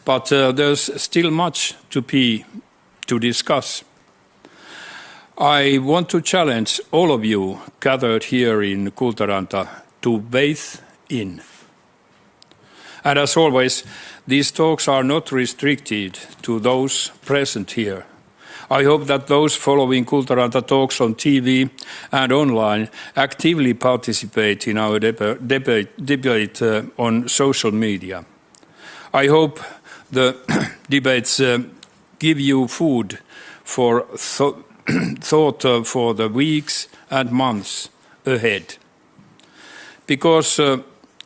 but there's still much to discuss. I want to challenge all of you gathered here in Kultaranta to bathe in. And as always, these talks are not restricted to those present here. I hope that those following Kultaranta talks on TV and online actively participate in our debate on social media. I hope the debates give you food for thought for the weeks and months ahead. Because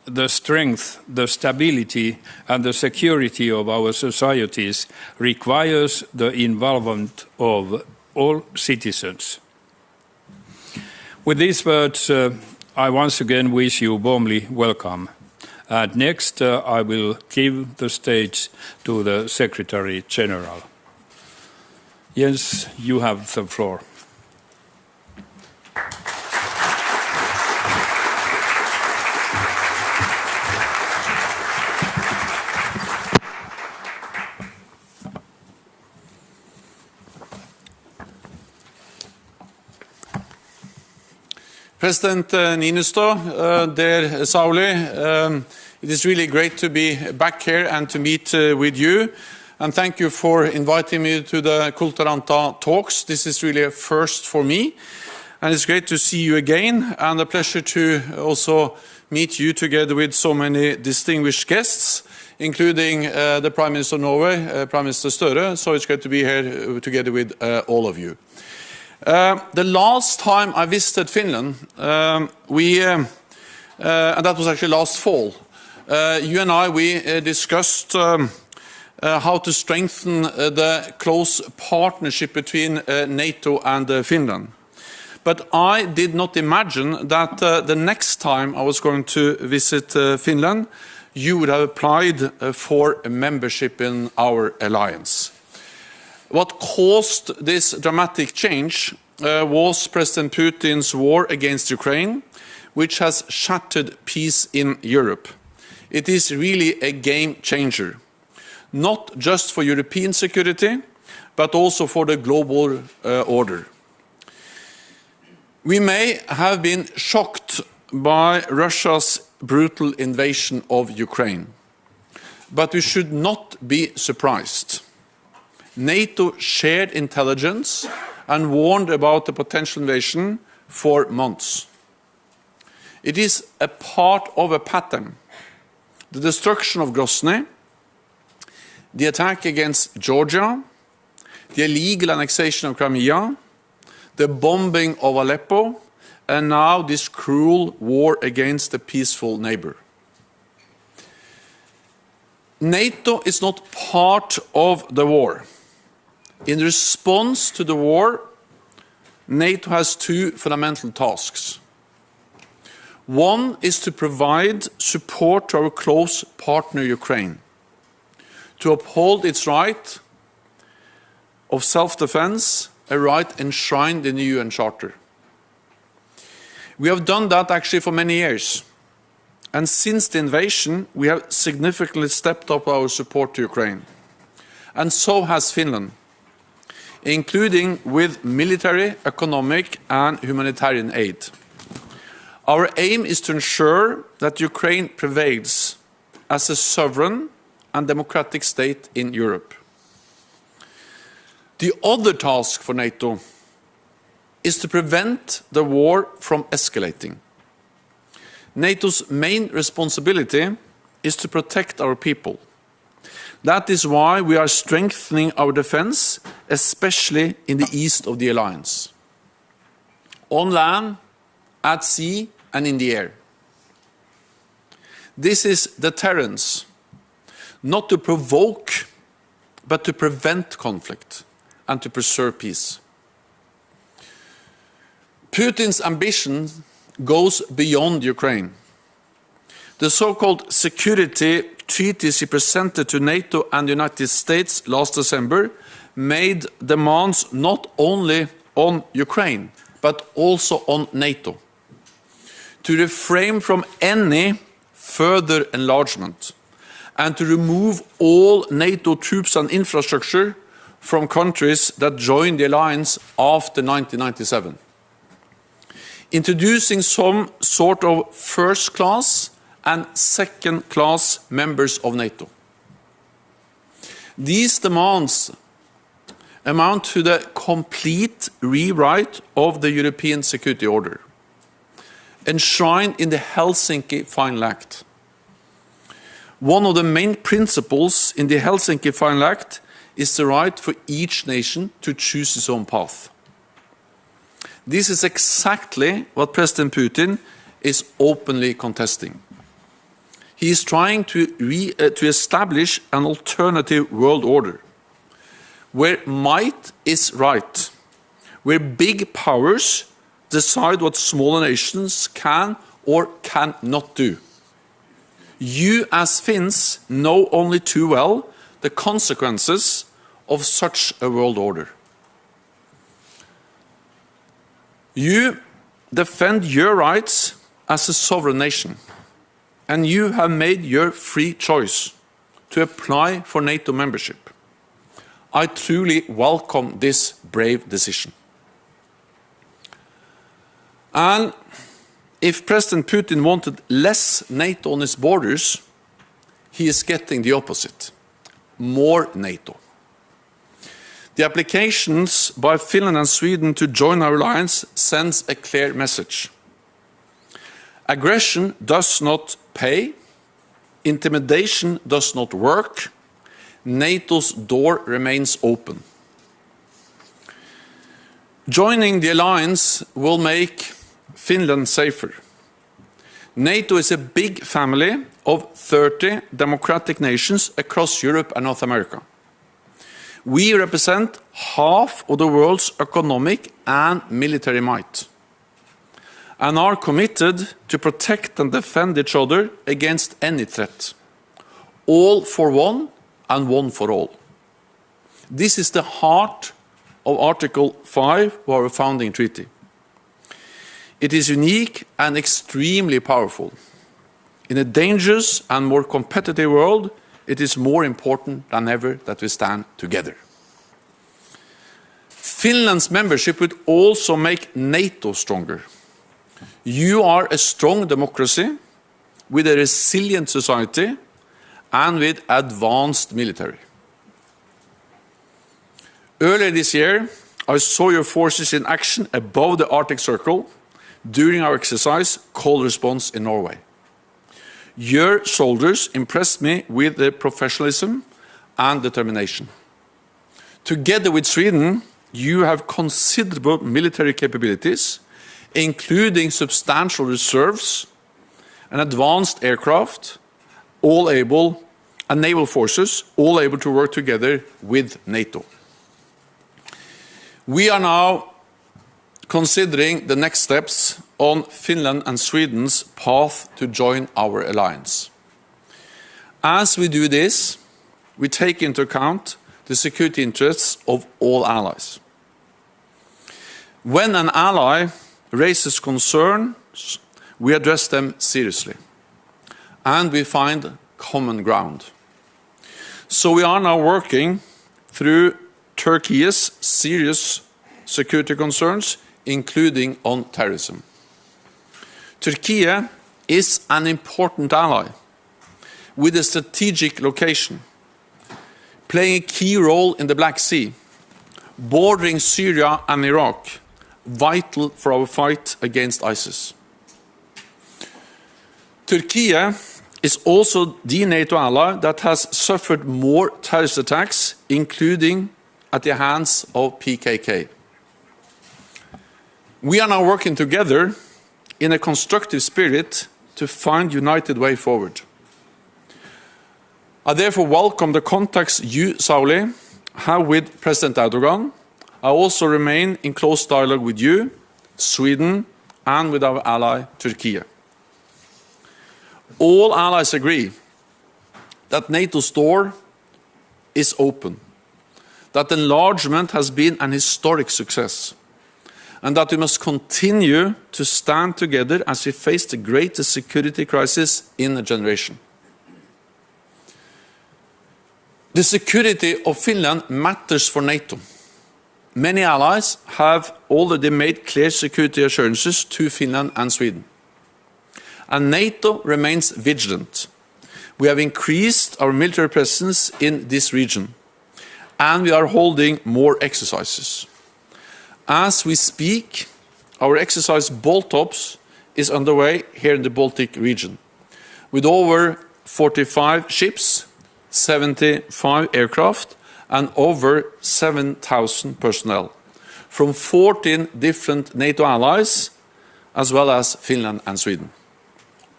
the strength, the stability and the security of our societies requires the involvement of all citizens. With these words, I once again wish you warmly welcome. And next, I will give the stage to the Secretary General. Jens, you have the floor. President Niinistö, dear Sauli, it is really great to be back here and to meet with you. And thank you for inviting me to the Kultaranta talks. This is really a first for me. And it's great to see you again, and a pleasure to also meet you together with so many distinguished guests, including the Prime Minister of Norway, Prime Minister Støre. So it's great to be here together with all of you. The last time I visited Finland, and that was actually last fall, you and I, we discussed how to strengthen the close partnership between NATO and Finland. But I did not imagine that the next time I was going to visit Finland, you would have applied for a membership in our alliance. What caused this dramatic change was President Putin's war against Ukraine, which has shattered peace in Europe. It is really a game changer, not just for European security, but also for the global order. We may have been shocked by Russia's brutal invasion of Ukraine, but we should not be surprised. NATO shared intelligence and warned about the potential invasion for months. It is a part of a pattern. The destruction of Grozny, the attack against Georgia, the illegal annexation of Crimea, the bombing of Aleppo, and now this cruel war against a peaceful neighbor. NATO is not part of the war. In response to the war, NATO has two fundamental tasks. One is to provide support to our close partner Ukraine, to uphold its right of self-defense, a right enshrined in the UN Charter. We have done that actually for many years. And since the invasion, we have significantly stepped up our support to Ukraine. And so has Finland, including with military, economic, and humanitarian aid. Our aim is to ensure that Ukraine prevails as a sovereign and democratic state in Europe. The other task for NATO is to prevent the war from escalating. NATO's main responsibility is to protect our people. That is why we are strengthening our defense, especially in the east of the alliance, on land, at sea, and in the air. This is deterrence, not to provoke, but to prevent conflict and to preserve peace. Putin's ambition goes beyond Ukraine. The so-called security treaties he presented to NATO and the United States last December made demands not only on Ukraine, but also on NATO, to refrain from any further enlargement and to remove all NATO troops and infrastructure from countries that joined the alliance after 1997. Introducing some sort of first-class and second-class members of NATO. These demands amount to the complete rewrite of the European Security Order, enshrined in the Helsinki Final Act. One of the main principles in the Helsinki Final Act is the right for each nation to choose its own path. This is exactly what President Putin is openly contesting. He is trying to establish an alternative world order, where might is right, where big powers decide what smaller nations can or cannot do. You as Finns know only too well the consequences of such a world order. You defend your rights as a sovereign nation, and you have made your free choice to apply for NATO membership. I truly welcome this brave decision. And if President Putin wanted less NATO on his borders, he is getting the opposite. More NATO. The applications by Finland and Sweden to join our alliance sends a clear message. Aggression does not pay. Intimidation does not work. NATO's door remains open. Joining the alliance will make Finland safer. NATO is a big family of 30 democratic nations across Europe and North America. We represent half of the world's economic and military might, and are committed to protect and defend each other against any threat. All for one and one for all. This is the heart of Article 5 of our founding treaty. It is unique and extremely powerful. In a dangerous and more competitive world, it is more important than ever that we stand together. Finland's membership would also make NATO stronger. You are a strong democracy with a resilient society and with advanced military. Earlier this year, I saw your forces in action above the Arctic Circle during our exercise Cold Response in Norway. Your soldiers impressed me with their professionalism and determination. Together with Sweden, you have considerable military capabilities, including substantial reserves and advanced aircraft, and naval forces, all able to work together with NATO. We are now considering the next steps on Finland and Sweden's path to join our alliance. As we do this, we take into account the security interests of all allies. When an ally raises concerns, we address them seriously, and we find common ground. So we are now working through Turkey's serious security concerns, including on terrorism. Turkey is an important ally with a strategic location, playing a key role in the Black Sea, bordering Syria and Iraq, vital for our fight against ISIS. Turkey is also the NATO ally that has suffered more terrorist attacks, including at the hands of PKK. We are now working together in a constructive spirit to find a united way forward. I therefore welcome the contacts you, Sauli, have with President Erdogan. I also remain in close dialogue with you, Sweden, and with our ally, Turkey. All allies agree that NATO's door is open, that enlargement has been an historic success, and that we must continue to stand together as we face the greatest security crisis in a generation. The security of Finland matters for NATO. Many allies have already made clear security assurances to Finland and Sweden. And NATO remains vigilant. We have increased our military presence in this region, and we are holding more exercises. As we speak, our exercise Baltops is underway here in the Baltic region, with over 45 ships, 75 aircraft, and over 7,000 personnel from 14 different NATO allies, as well as Finland and Sweden,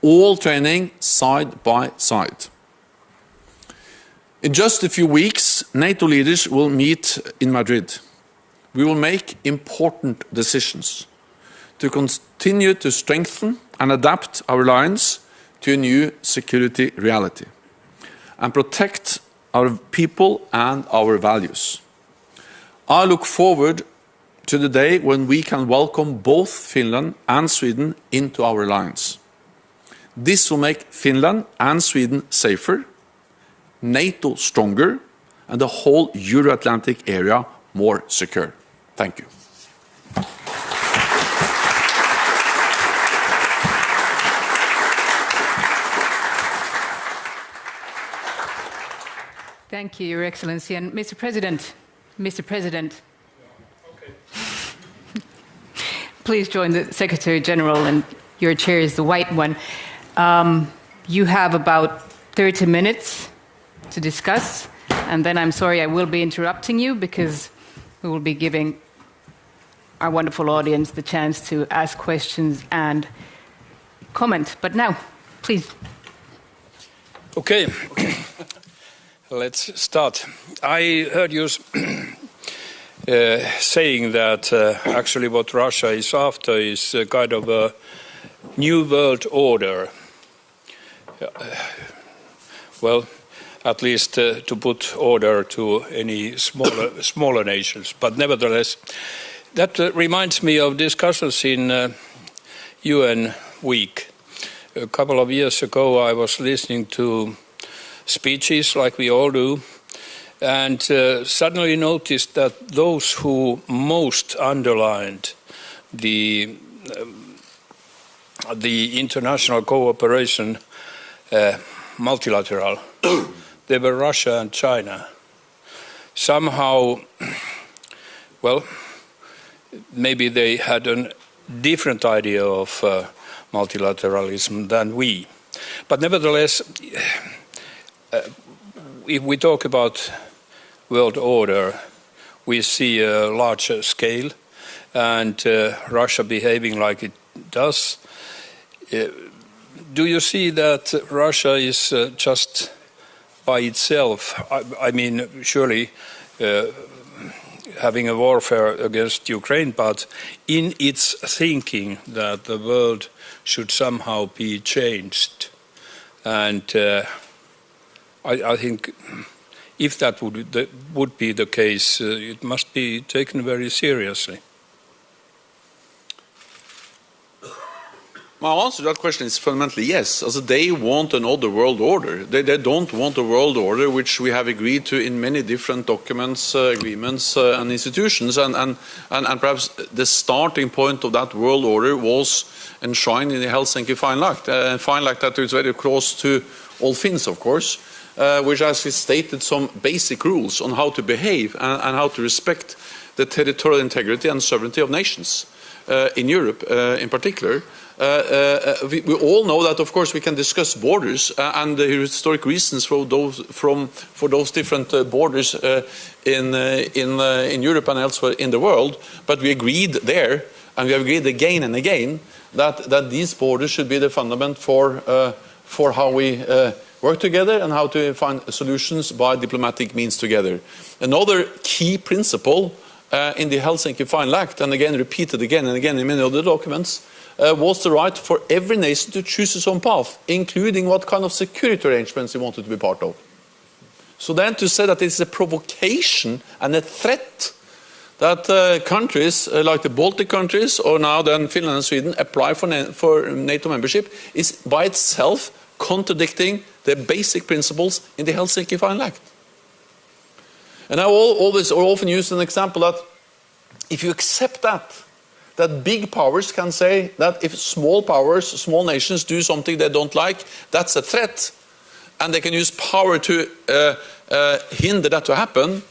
all training side by side. In just a few weeks, NATO leaders will meet in Madrid. We will make important decisions to continue to strengthen and adapt our alliance to a new security reality and protect our people and our values. I look forward to the day when we can welcome both Finland and Sweden into our alliance. This will make Finland and Sweden safer, NATO stronger, and the whole Euro-Atlantic area more secure. Thank you. Thank you, Your Excellency. And Mr. President, please join the Secretary General, and your chair is the white one. You have about 30 minutes to discuss, and then I'm sorry I will be interrupting you because we will be giving our wonderful audience the chance to ask questions and comment. But now, please. Okay. Let's start. I heard you saying that actually what Russia is after is a kind of a new world order. Well, at least to put order to any smaller nations. But nevertheless, that reminds me of discussions in UN Week. A couple of years ago, I was listening to speeches like we all do, and suddenly noticed that those who most underlined the international cooperation, multilateral, they were Russia and China. Somehow, well, maybe they had a different idea of multilateralism than we. But nevertheless, if we talk about world order, we see a larger scale, and Russia behaving like it does. Do you see that Russia is just by itself, I mean, surely having a warfare against Ukraine, but in its thinking that the world should somehow be changed? And I think if that would be the case, it must be taken very seriously. My answer to that question is fundamentally yes. Also, they want another world order. They don't want a world order which we have agreed to in many different documents, agreements, and institutions. And perhaps the starting point of that world order was enshrined in the Helsinki Fine Act. Fine Act that is very close to all Finns, of course, which actually stated some basic rules on how to behave and how to respect the territorial integrity and sovereignty of nations in Europe, in particular. We all know that, of course, we can discuss borders and the historic reasons for those different borders in Europe and elsewhere in the world. But we agreed there, and we have agreed again and again, that these borders should be the fundament for how we work together and how to find solutions by diplomatic means together. Another key principle in the Helsinki Fine Act, and again repeated again and again in many other documents, was the right for every nation to choose its own path, including what kind of security arrangements it wanted to be part of. So then to say that it's a provocation and a threat that countries like the Baltic countries, or now then Finland and Sweden, apply for NATO membership is by itself contradicting the basic principles in the Helsinki Fine Act. And I often use an example that if you accept that big powers can say that if small powers, small nations do something they don't like, that's a threat, and they can use power to hinder that to happen.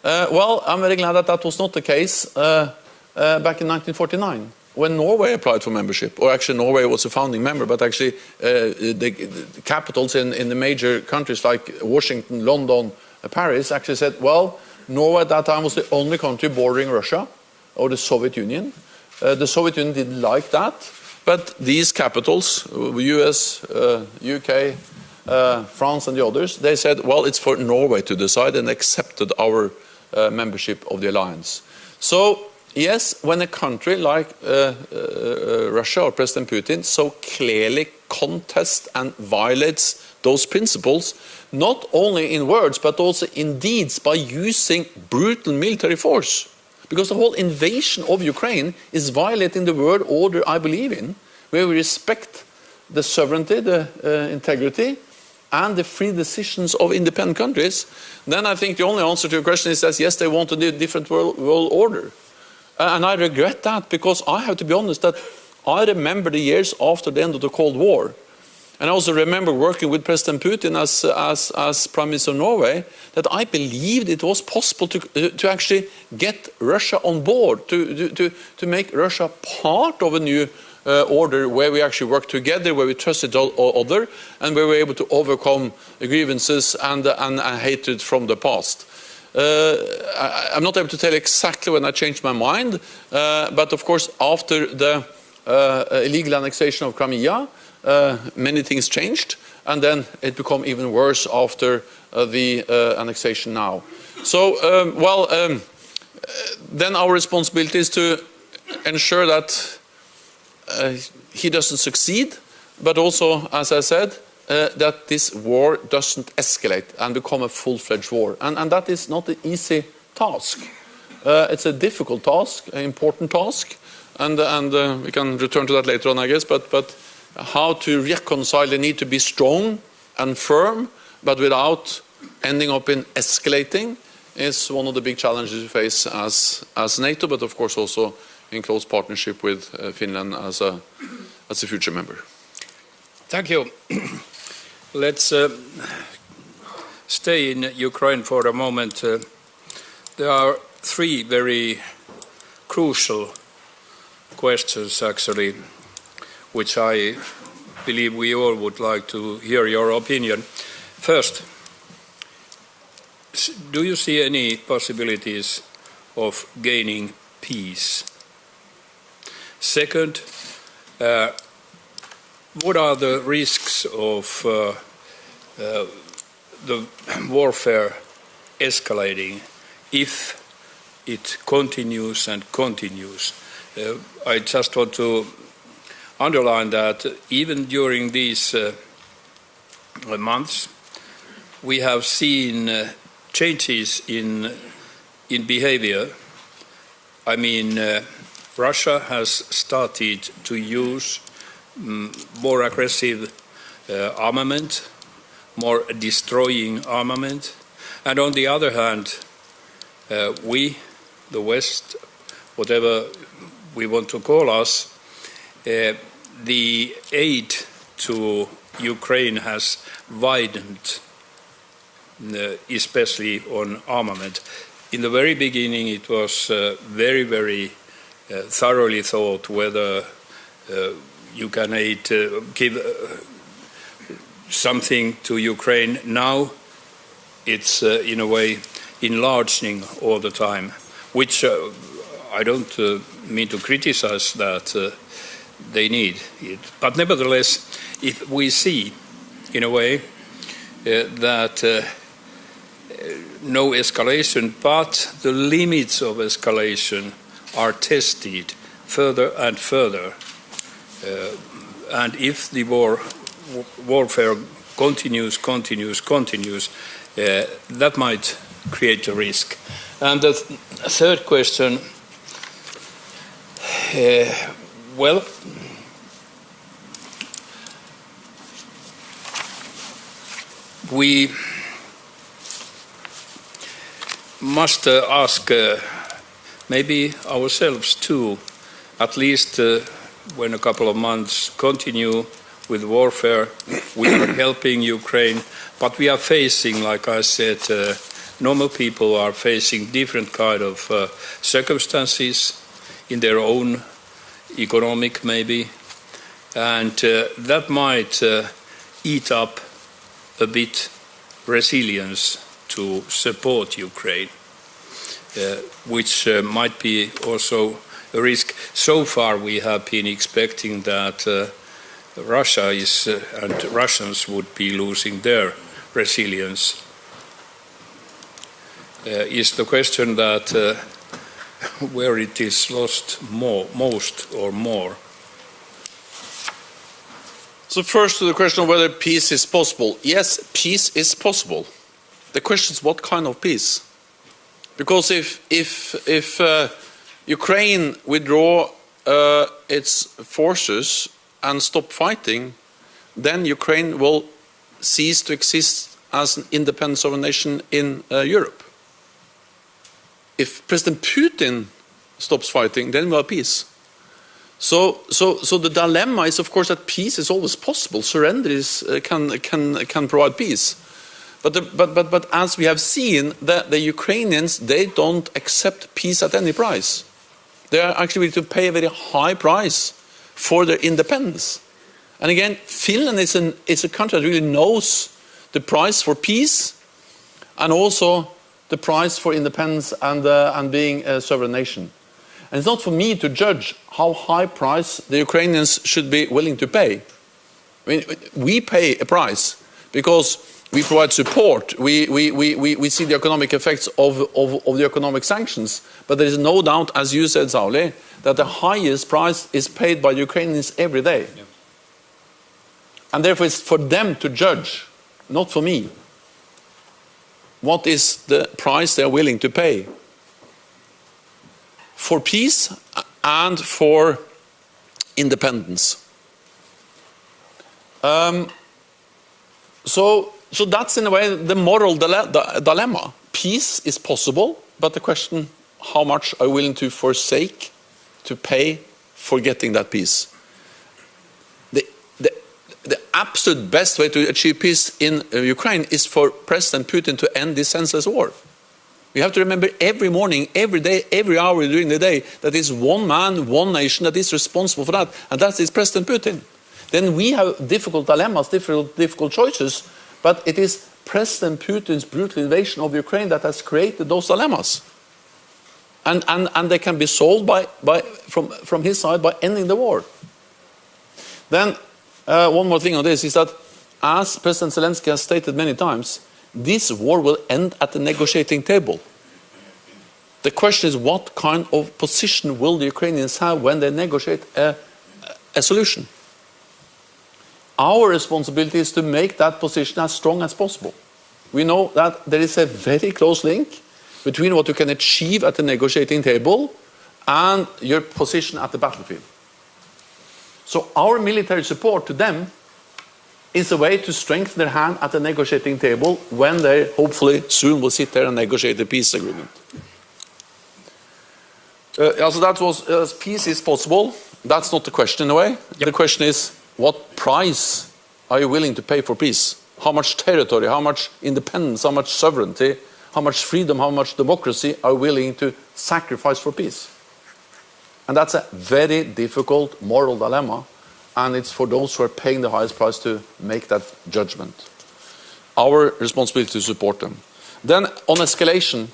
Well, I'm very glad that that was not the case back in 1949 when Norway applied for membership, or actually Norway was a founding member, but actually the capitals in the major countries like Washington, London, Paris actually said, well, Norway at that time was the only country bordering Russia or the Soviet Union. The Soviet Union didn't like that, but these capitals, US, UK, France and the others, they said, well, it's for Norway to decide, and accepted our membership of the alliance. So, yes, when a country like Russia or President Putin so clearly contests and violates those principles, not only in words but also in deeds by using brutal military force, because the whole invasion of Ukraine is violating the world order I believe in, where we respect the sovereignty, the integrity, and the free decisions of independent countries, then I think the only answer to your question is that yes, they want a different world order. And I regret that, because I have to be honest that I remember the years after the end of the Cold War. And I also remember working with President Putin as Prime Minister of Norway, that I believed it was possible to actually get Russia on board, to make Russia part of a new order where we actually work together, where we trusted other, and where we were able to overcome grievances and hatred from the past. I'm not able to tell exactly when I changed my mind, but of course after the illegal annexation of Crimea, many things changed, and then it became even worse after the annexation now. So, then our responsibility is to ensure that he doesn't succeed, but also, as I said, that this war doesn't escalate and become a full-fledged war. And that is not an easy task. It's a difficult task, an important task, and we can return to that later on, I guess, but how to reconcile the need to be strong and firm, but without ending up in escalating, is one of the big challenges we face as NATO, but of course also in close partnership with Finland as a future member. Thank you. Let's stay in Ukraine for a moment. There are three very crucial questions, actually, which I believe we all would like to hear your opinion. First, do you see any possibilities of gaining peace? Second, what are the risks of the warfare escalating if it continues and continues? I just want to underline that even during these months, we have seen changes in behavior. I mean, Russia has started to use more aggressive armament, more destroying armament, and on the other hand, we, the West, whatever we want to call us, the aid to Ukraine has widened, especially on armament. In the very beginning, it was very, very thoroughly thought whether you can give something to Ukraine. Now it's in a way enlarging all the time, which I don't mean to criticize that they need it. But nevertheless, if we see in a way that no escalation, but the limits of escalation are tested further and further, and if the warfare continues, that might create a risk. And the third question, well, must ask maybe ourselves too, at least when a couple of months continue with warfare, we are helping Ukraine, but we are facing, like I said, normal people are facing different kind of circumstances in their own economic maybe, and that might eat up a bit resilience to support Ukraine, which might be also a risk. So far we have been expecting that Russia and Russians would be losing their resilience. Is the question that where it is lost most or more? So first to the question of whether peace is possible. Yes, peace is possible. The question is what kind of peace? Because if Ukraine withdraw its forces and stop fighting, then Ukraine will cease to exist as an independent sovereign nation in Europe. If President Putin stops fighting, then we have peace. So the dilemma is, of course, that peace is always possible. Surrender can provide peace. But as we have seen, the Ukrainians, they don't accept peace at any price. They are actually willing to pay a very high price for their independence. And again, Finland is a country that really knows the price for peace and also the price for independence and being a sovereign nation. And it's not for me to judge how high price the Ukrainians should be willing to pay. I mean, we pay a price because we provide support. We see the economic effects of the economic sanctions. But there is no doubt, as you said, Sauli, that the highest price is paid by the Ukrainians every day. Yeah. And therefore it's for them to judge, not for me, what is the price they are willing to pay for peace and for independence. So that's in a way the moral dilemma. Peace is possible, but the question, how much are you willing to forsake, to pay for getting that peace? The absolute best way to achieve peace in Ukraine is for President Putin to end this senseless war. We have to remember every morning, every day, every hour during the day that is one man, one nation that is responsible for that, and that is President Putin. Then we have difficult dilemmas, difficult choices, but it is President Putin's brutal invasion of Ukraine that has created those dilemmas. And they can be solved from his side by ending the war. Then one more thing on this is that, as President Zelensky has stated many times, this war will end at the negotiating table. The question is, what kind of position will the Ukrainians have when they negotiate a solution? Our responsibility is to make that position as strong as possible. We know that there is a very close link between what you can achieve at the negotiating table and your position at the battlefield. So our military support to them is a way to strengthen their hand at the negotiating table when they hopefully soon will sit there and negotiate a peace agreement. So that was peace is possible. That's not the question in a way. Yep. The question is, what price are you willing to pay for peace? How much territory, how much independence, how much sovereignty, how much freedom, how much democracy are you willing to sacrifice for peace? And that's a very difficult moral dilemma, and it's for those who are paying the highest price to make that judgment. Our responsibility to support them. Then on escalation,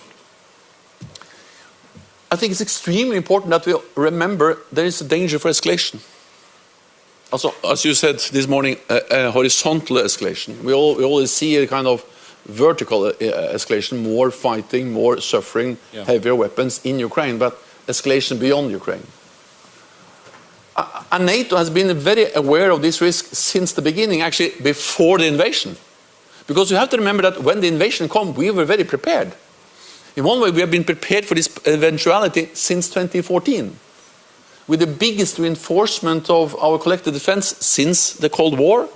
I think it's extremely important that we remember there is a danger for escalation. Also, as you said this morning, a horizontal escalation. We always see a kind of vertical escalation, more fighting, more suffering, heavier weapons in Ukraine, but escalation beyond Ukraine. And NATO has been very aware of this risk since the beginning, actually before the invasion. Because you have to remember that when the invasion came, we were very prepared. In one way, we have been prepared for this eventuality since 2014. With the biggest reinforcement of our collective defense since the Cold War,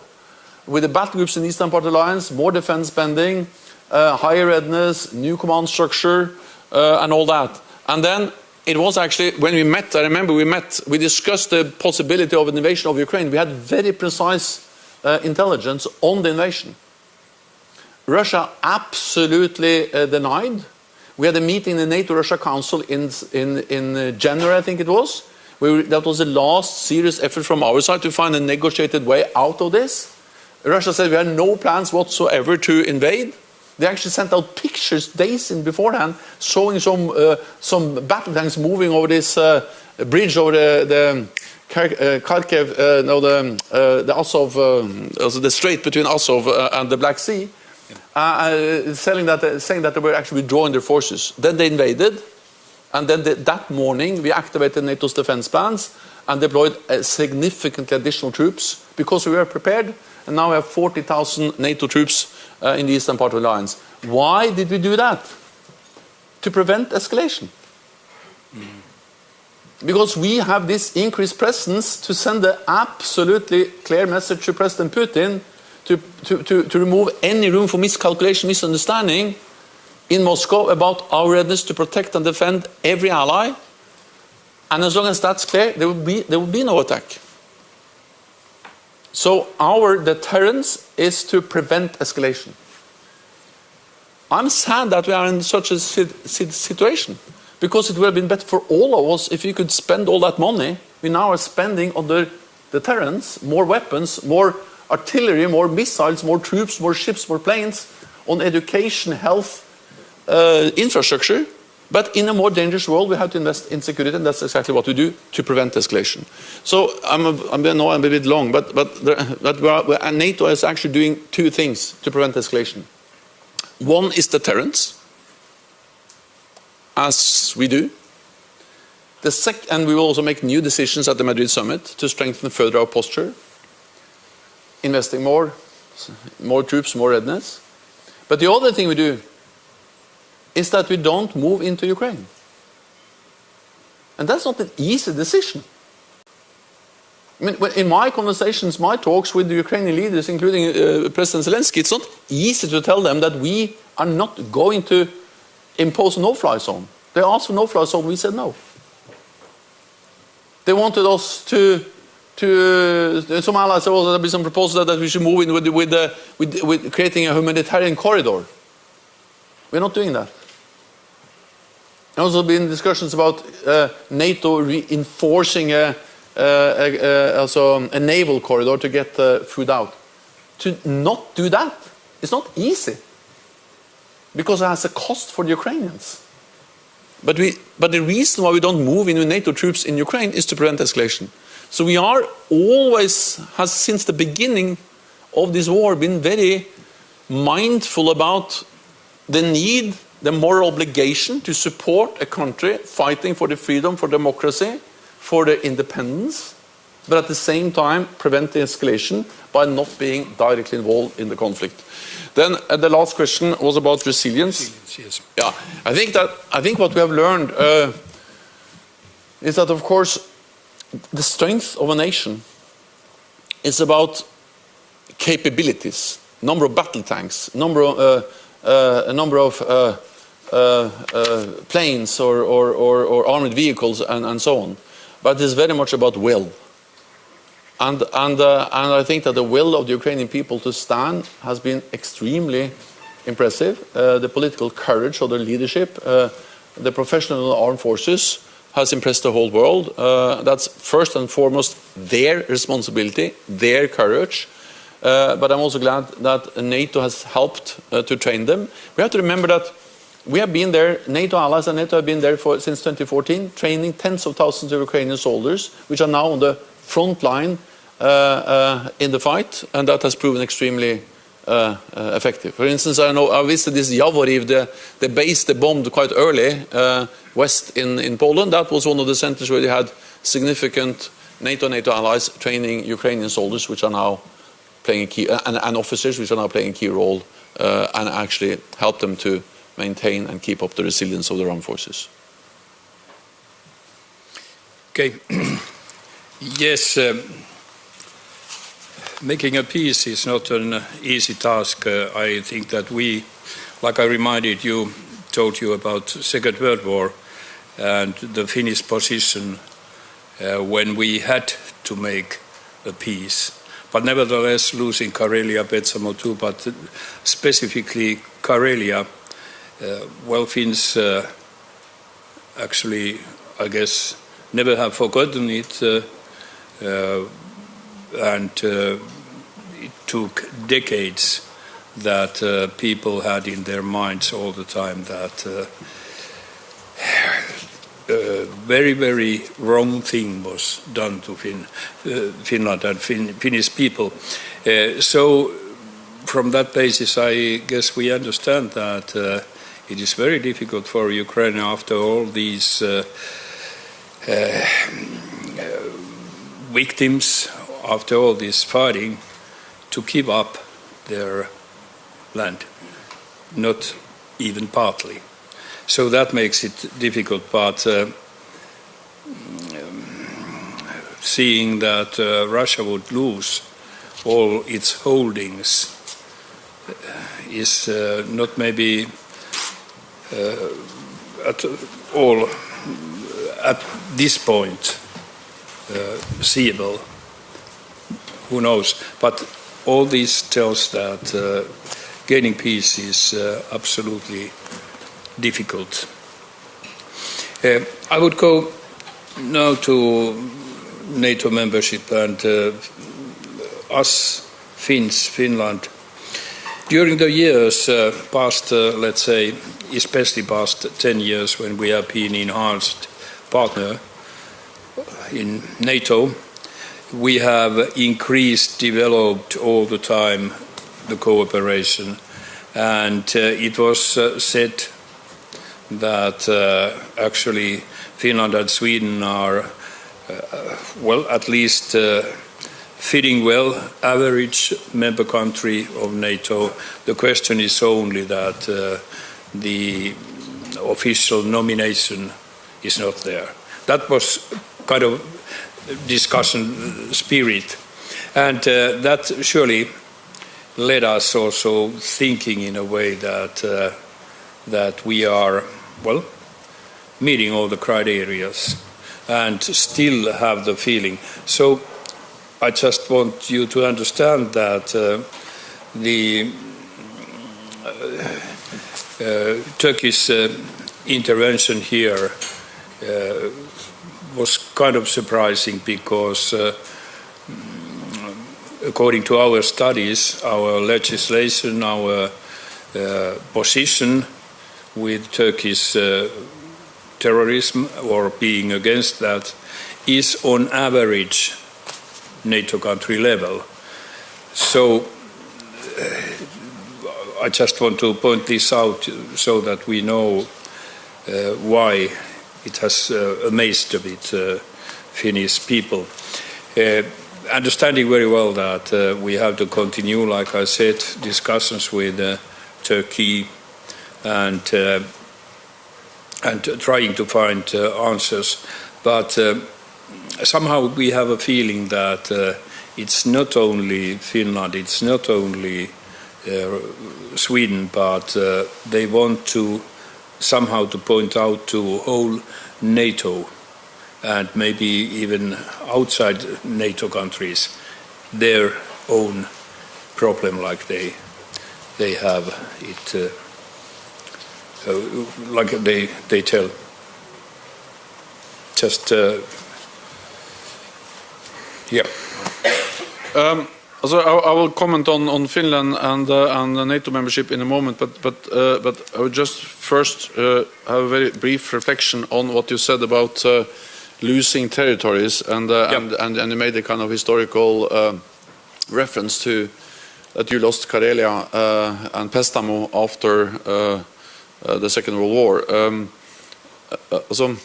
with the battle groups in the Eastern Part Alliance, more defense spending, higher readiness, new command structure, and all that. And then it was actually, when we met, I remember we discussed the possibility of an invasion of Ukraine. We had very precise intelligence on the invasion. Russia absolutely denied. We had a meeting in the NATO-Russia Council in January, I think it was. That was the last serious effort from our side to find a negotiated way out of this. Russia said we had no plans whatsoever to invade. They actually sent out pictures days in beforehand showing some battle tanks moving over this bridge over the Kharkiv, the Azov, also the strait between Azov and the Black Sea, saying that they were actually withdrawing their forces. Then they invaded, and then that morning we activated NATO's defense plans and deployed significantly additional troops because we were prepared. And now we have 40,000 NATO troops in the eastern part of the alliance. Why did we do that? To prevent escalation. Because we have this increased presence to send an absolutely clear message to President Putin to remove any room for miscalculation, misunderstanding in Moscow about our readiness to protect and defend every ally. And as long as that's clear, there will be no attack. So our deterrence is to prevent escalation. I'm sad that we are in such a situation, because it would have been better for all of us if we could spend all that money we now are spending on the deterrence, more weapons, more artillery, more missiles, more troops, more ships, more planes, on education, health, infrastructure. But in a more dangerous world, we have to invest in security, and that's exactly what we do to prevent escalation. So I'm a bit long, but NATO is actually doing two things to prevent escalation. One is deterrence, as we do. And we will also make new decisions at the Madrid summit to strengthen further our posture, investing more troops, more readiness. But the other thing we do is that we don't move into Ukraine. And that's not an easy decision. I mean, in my conversations, my talks with the Ukrainian leaders, including President Zelensky, it's not easy to tell them that we are not going to impose a no-fly zone. They asked for no-fly zone, we said no. They wanted us to some allies said, well, there'll be some proposals that we should move in with creating a humanitarian corridor. We're not doing that. There's also been discussions about NATO reinforcing also a naval corridor to get food out. To not do that, it's not easy, because it has a cost for the Ukrainians. But the reason why we don't move in with NATO troops in Ukraine is to prevent escalation. So we are always, has since the beginning of this war, been very mindful about the need, the moral obligation to support a country fighting for the freedom, for democracy, for the independence, but at the same time prevent the escalation by not being directly involved in the conflict. Then the last question was about resilience. Yes. Yeah, I think what we have learned is that, of course, the strength of a nation is about capabilities, number of battle tanks, number of planes or armored vehicles and so on. But it's very much about will. And I think that the will of the Ukrainian people to stand has been extremely impressive. The political courage of their leadership, the professional armed forces has impressed the whole world. That's first and foremost their responsibility, their courage. But I'm also glad that NATO has helped to train them. We have to remember that we have been there, NATO allies and NATO have been there since 2014, training tens of thousands of Ukrainian soldiers, which are now on the front line in the fight, and that has proven extremely effective. For instance, I visited this Yavoriv, the base they bombed quite early, west in Poland. That was one of the centers where they had significant NATO allies training Ukrainian soldiers, which are now playing a key, and officers which are now playing a key role, and actually help them to maintain and keep up the resilience of the armed forces. Okay. Yes, making a peace is not an easy task. I think that we like I told you about the Second World War and the Finnish position when we had to make a peace. But nevertheless, losing Karelia, Petsamo too, but specifically Karelia, well, Finns actually, I guess, never have forgotten it, and it took decades that people had in their minds all the time that very, very wrong thing was done to Finland and Finnish people. So from that basis, I guess we understand that it is very difficult for Ukraine after all these victims, after all this fighting, to give up their land, not even partly. So that makes it difficult, but seeing that Russia would lose all its holdings is not maybe at all at this point seeable. Who knows? But all this tells that gaining peace is absolutely difficult. I would go now to NATO membership and us Finns, Finland. During the years past, let's say, especially past 10 years when we have been enhanced partner in NATO, we have increased, developed all the time the cooperation, and it was said that actually Finland and Sweden are, well, at least fitting well, average member country of NATO. The question is only that the official nomination is not there. That was kind of discussion spirit, and that surely led us also thinking in a way that that we are, well, meeting all the criteria and still have the feeling. So I just want you to understand that the Turkish intervention here was kind of surprising because according to our studies, our legislation, our position with Turkish terrorism or being against that is on average NATO country level. So I just want to point this out so that we know why it has amazed a bit Finnish people. Understanding very well that we have to continue, like I said, discussions with Turkey and trying to find answers, but somehow we have a feeling that it's not only Finland, it's not only Sweden, but they want to somehow to point out to whole NATO and maybe even outside NATO countries their own problem, like they have it, like they tell. Just yeah. So I will comment on Finland and the NATO membership in a moment, but I would just first have a very brief reflection on what you said about losing territories, and you made a kind of historical reference to that you lost Karelia and Petsamo after the Second World War. So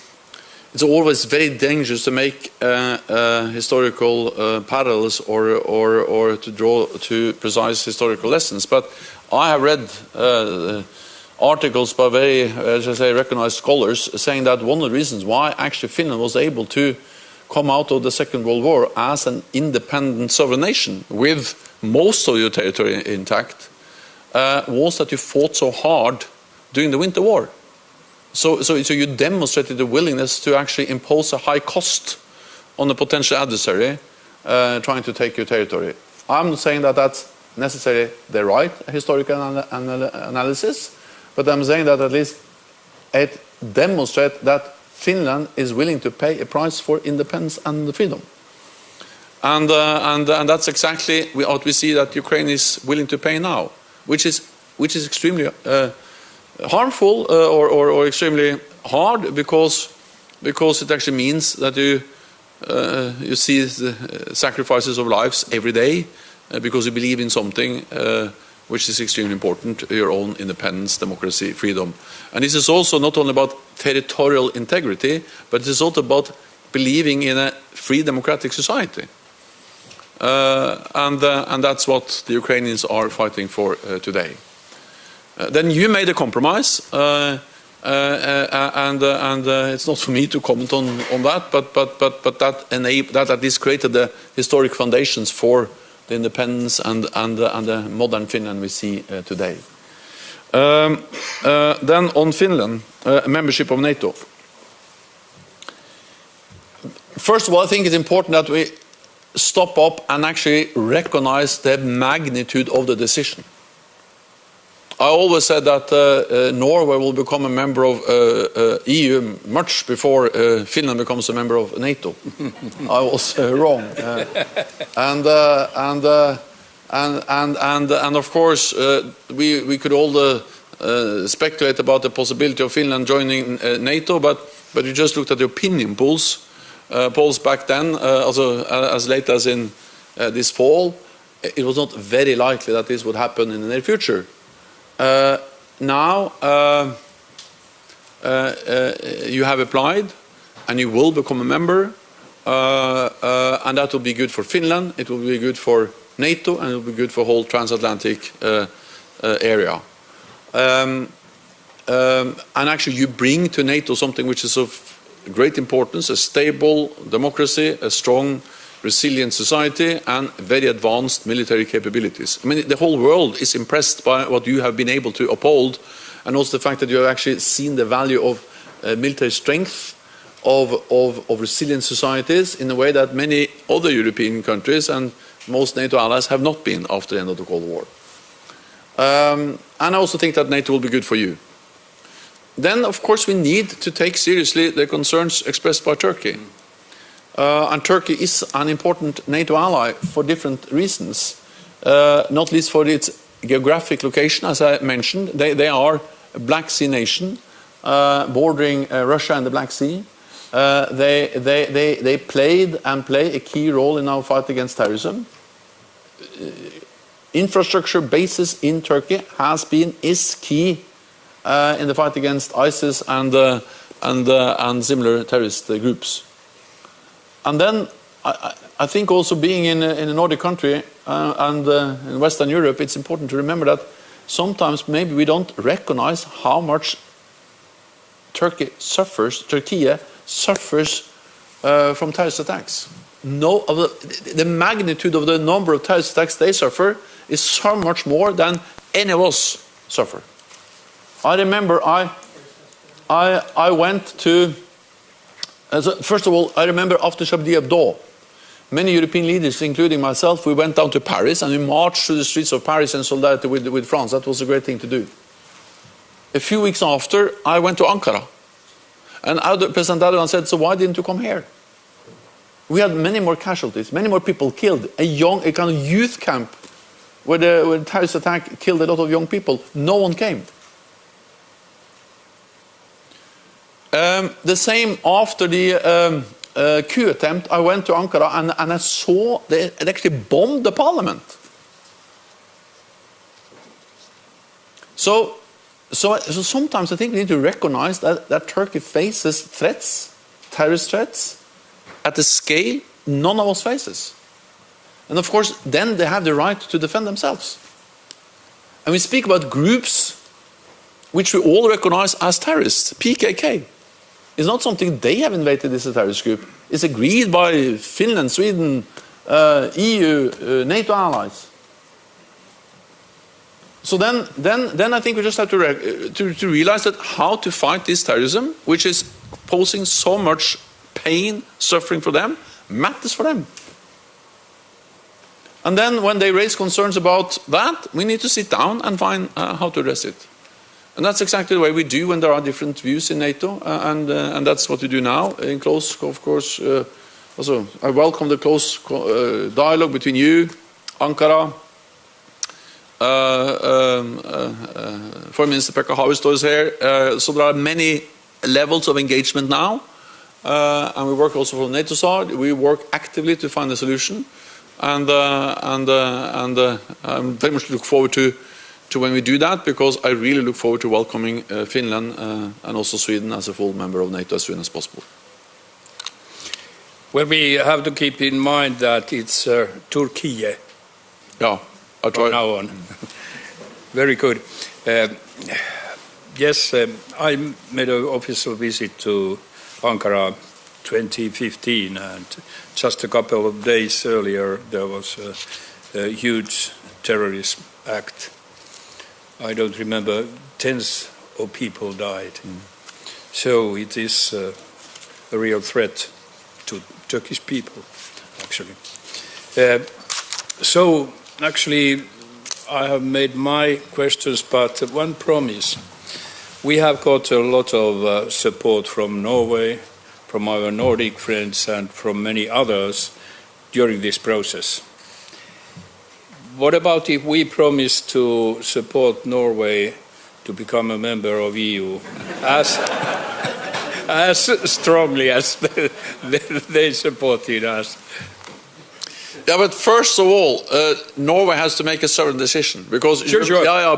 it's always very dangerous to make historical parallels or to draw to precise historical lessons. But I have read articles by very, as I say, recognized scholars saying that one of the reasons why actually Finland was able to come out of the Second World War as an independent sovereign nation with most of your territory intact was that you fought so hard during the Winter War. So you demonstrated the willingness to actually impose a high cost on the potential adversary trying to take your territory. I'm not saying that that's necessarily the right historical analysis, but I'm saying that at least it demonstrates that Finland is willing to pay a price for independence and freedom. And that's exactly what we see that Ukraine is willing to pay now, which is extremely harmful or extremely hard because it actually means that you see the sacrifices of lives every day because you believe in something which is extremely important, your own independence, democracy, freedom. And this is also not only about territorial integrity, but it is also about believing in a free democratic society. And that's what the Ukrainians are fighting for today. Then you made a compromise, and it's not for me to comment on that, but that at least created the historic foundations for the independence and the modern Finland we see today. Then on Finland, membership of NATO. First of all, I think it's important that we stop up and actually recognize the magnitude of the decision. I always said that Norway will become a member of EU much before Finland becomes a member of NATO. I was wrong, and of course we could all speculate about the possibility of Finland joining NATO, but you just looked at the opinion polls back then, also as late as in this fall. It was not very likely that this would happen in the near future. Now you have applied and you will become a member, and that will be good for Finland, it will be good for NATO, and it will be good for the whole transatlantic area. And actually you bring to NATO something which is of great importance: a stable democracy, a strong resilient society, and very advanced military capabilities. I mean, the whole world is impressed by what you have been able to uphold, and also the fact that you have actually seen the value of military strength, of resilient societies, in a way that many other European countries and most NATO allies have not been after the end of the Cold War. And I also think that NATO will be good for you. Then, of course, we need to take seriously the concerns expressed by Turkey. And Turkey is an important NATO ally for different reasons, not least for its geographic location, as I mentioned. They are a Black Sea nation, bordering Russia and the Black Sea. They played and play a key role in our fight against terrorism. Infrastructure bases in Turkey is key in the fight against ISIS and similar terrorist groups. And then I think also being in a Nordic country and in Western Europe, it's important to remember that sometimes maybe we don't recognize how much Turkey suffers from terrorist attacks. The magnitude of the number of terrorist attacks they suffer is so much more than any of us suffer. I remember I went to... First of all, I remember after Charlie Hebdo, many European leaders, including myself, we went down to Paris and we marched through the streets of Paris in solidarity with France. That was a great thing to do. A few weeks after, I went to Ankara. And President Erdogan said, so why didn't you come here? We had many more casualties, many more people killed. A kind of youth camp where the terrorist attack killed a lot of young people. No one came. The same after the coup attempt, I went to Ankara and I saw they actually bombed the parliament. So sometimes I think we need to recognize that Turkey faces threats, terrorist threats, at a scale none of us faces. And of course, then they have the right to defend themselves. And we speak about groups which we all recognize as terrorists. PKK is not something they have invented as a terrorist group. It's agreed by Finland, Sweden, EU, NATO allies. So then I think we just have to realize that how to fight this terrorism, which is posing so much pain, suffering for them, matters for them. And then when they raise concerns about that, we need to sit down and find how to address it. And that's exactly the way we do when there are different views in NATO, and that's what we do now. In close, of course, also I welcome the close dialogue between you, Ankara, Foreign Minister Pekka Haavisto is here. So there are many levels of engagement now, and we work also from NATO side. We work actively to find a solution, and I very much look forward to when we do that, because I really look forward to welcoming Finland and also Sweden as a full member of NATO as soon as possible. Well, we have to keep in mind that it's Turkey. Yeah, I'll try. From now on. Very good. Yes, I made an official visit to Ankara 2015, and just a couple of days earlier there was a huge terrorist act. I don't remember, tens of people died. So it is a real threat to Turkish people, actually. So actually I have made my questions, but one promise. We have got a lot of support from Norway, from our Nordic friends, and from many others during this process. What about if we promise to support Norway to become a member of EU as strongly as they supported us? Yeah, but first of all, Norway has to make a sovereign decision, because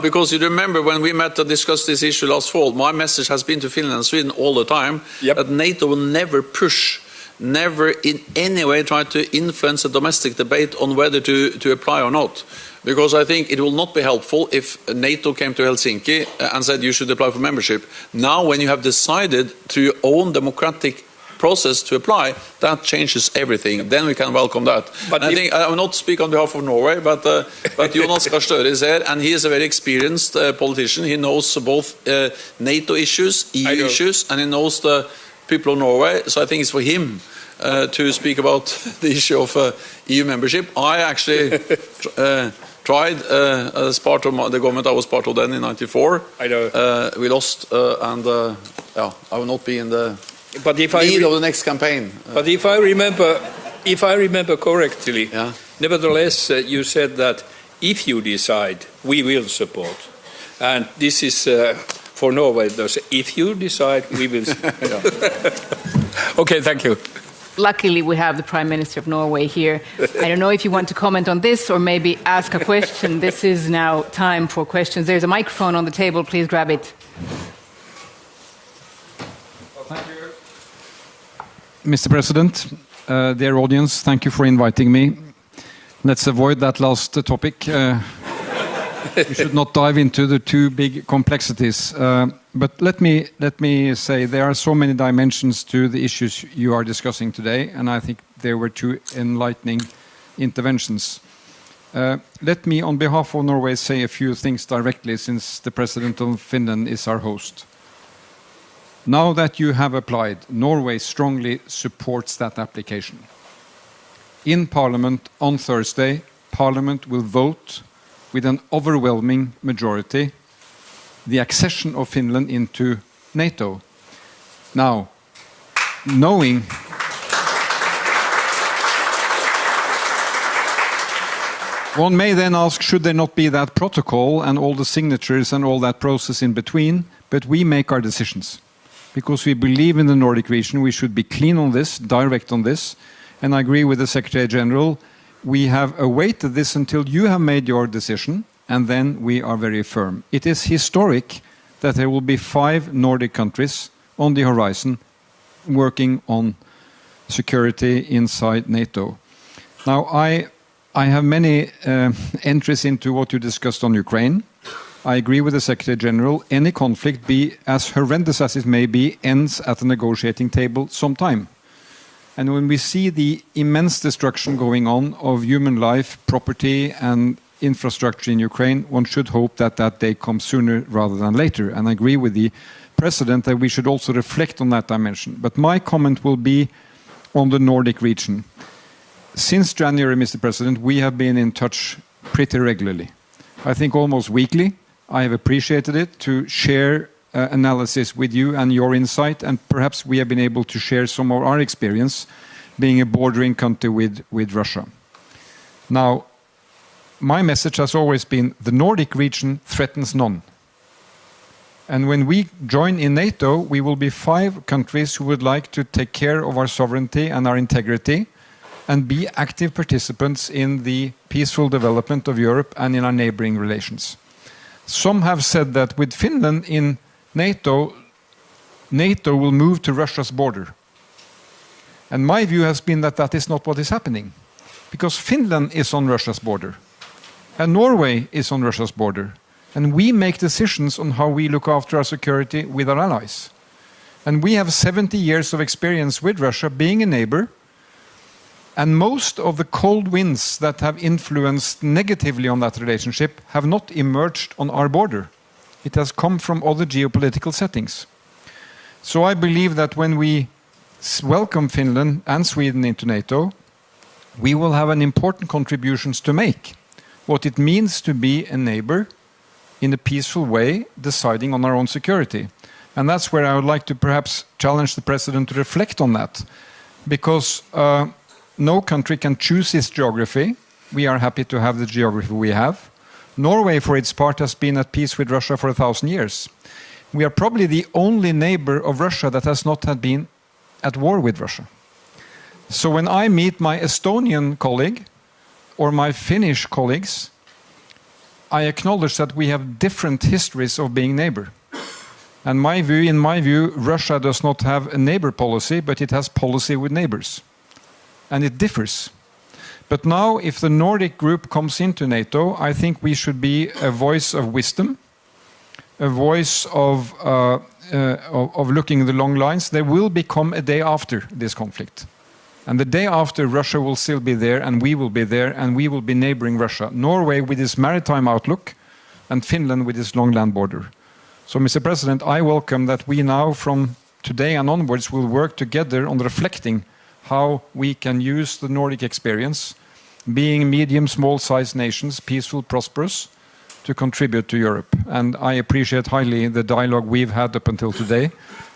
because you remember when we met to discuss this issue last fall, my message has been to Finland and Sweden all the time that NATO will never push, never in any way try to influence a domestic debate on whether to apply or not. Because I think it will not be helpful if NATO came to Helsinki and said you should apply for membership. Now when you have decided through your own democratic process to apply, that changes everything. Then we can welcome that. But I think I will not speak on behalf of Norway, but Jonas Gahr Støre is there, and he is a very experienced politician. He knows both NATO issues, EU issues, and he knows the people of Norway. So I think it's for him to speak about the issue of EU membership. I actually tried as part of the government I was part of then in '94. I know. We lost, and I will not be in the lead of the next campaign. But if I remember correctly, nevertheless, you said that if you decide, we will support. And this is for Norway. If you decide, we will. Okay, thank you. Luckily, we have the Prime Minister of Norway here. I don't know if you want to comment on this or maybe ask a question. This is now time for questions. There's a microphone on the table. Please grab it. Thank you. Mr. President, dear audience, thank you for inviting me. Let's avoid that last topic. We should not dive into the too big complexities. But let me say there are so many dimensions to the issues you are discussing today, and I think there were two enlightening interventions. Let me, on behalf of Norway, say a few things directly, since the President of Finland is our host. Now that you have applied, Norway strongly supports that application. In Parliament on Thursday, Parliament will vote with an overwhelming majority the accession of Finland into NATO. Now, knowing one may then ask, should there not be that protocol and all the signatures and all that process in between? But we make our decisions. Because we believe in the Nordic region, we should be clean on this, direct on this. And I agree with the Secretary General. We have awaited this until you have made your decision, and then we are very firm. It is historic that there will be 5 Nordic countries on the horizon working on security inside NATO. Now, I have many entries into what you discussed on Ukraine. I agree with the Secretary General. Any conflict, be as horrendous as it may be, ends at the negotiating table sometime. And when we see the immense destruction going on of human life, property, and infrastructure in Ukraine, one should hope that that day comes sooner rather than later. And I agree with the President that we should also reflect on that dimension. But my comment will be on the Nordic region. Since January, Mr. President, we have been in touch pretty regularly. I think almost weekly. I have appreciated it to share analysis with you and your insight, and perhaps we have been able to share some of our experience being a bordering country with Russia. Now, my message has always been the Nordic region threatens none. And when we join in NATO, we will be 5 countries who would like to take care of our sovereignty and our integrity and be active participants in the peaceful development of Europe and in our neighboring relations. Some have said that with Finland in NATO, NATO will move to Russia's border. And my view has been that that is not what is happening, because Finland is on Russia's border, and Norway is on Russia's border. And we make decisions on how we look after our security with our allies. And we have 70 years of experience with Russia being a neighbor. And most of the cold winds that have influenced negatively on that relationship have not emerged on our border. It has come from other geopolitical settings. So I believe that when we welcome Finland and Sweden into NATO, we will have an important contributions to make. What it means to be a neighbor in a peaceful way, deciding on our own security. And that's where I would like to perhaps challenge the President to reflect on that. Because no country can choose its geography. We are happy to have the geography we have. Norway, for its part, has been at peace with Russia for 1,000 years. We are probably the only neighbor of Russia that has not had been at war with Russia. So when I meet my Estonian colleague or my Finnish colleagues, I acknowledge that we have different histories of being neighbor. And in my view, Russia does not have a neighbor policy, but it has policy with neighbors. And it differs. But now, if the Nordic group comes into NATO, I think we should be a voice of wisdom, a voice of looking at the long lines. There will become a day after this conflict. And the day after, Russia will still be there, and we will be there, and we will be neighboring Russia. Norway with its maritime outlook, and Finland with its long land border. So, Mr. President, I welcome that we now, from today and onwards, will work together on reflecting how we can use the Nordic experience, being medium, small-sized nations, peaceful, prosperous, to contribute to Europe. And I appreciate highly the dialogue we've had up until today.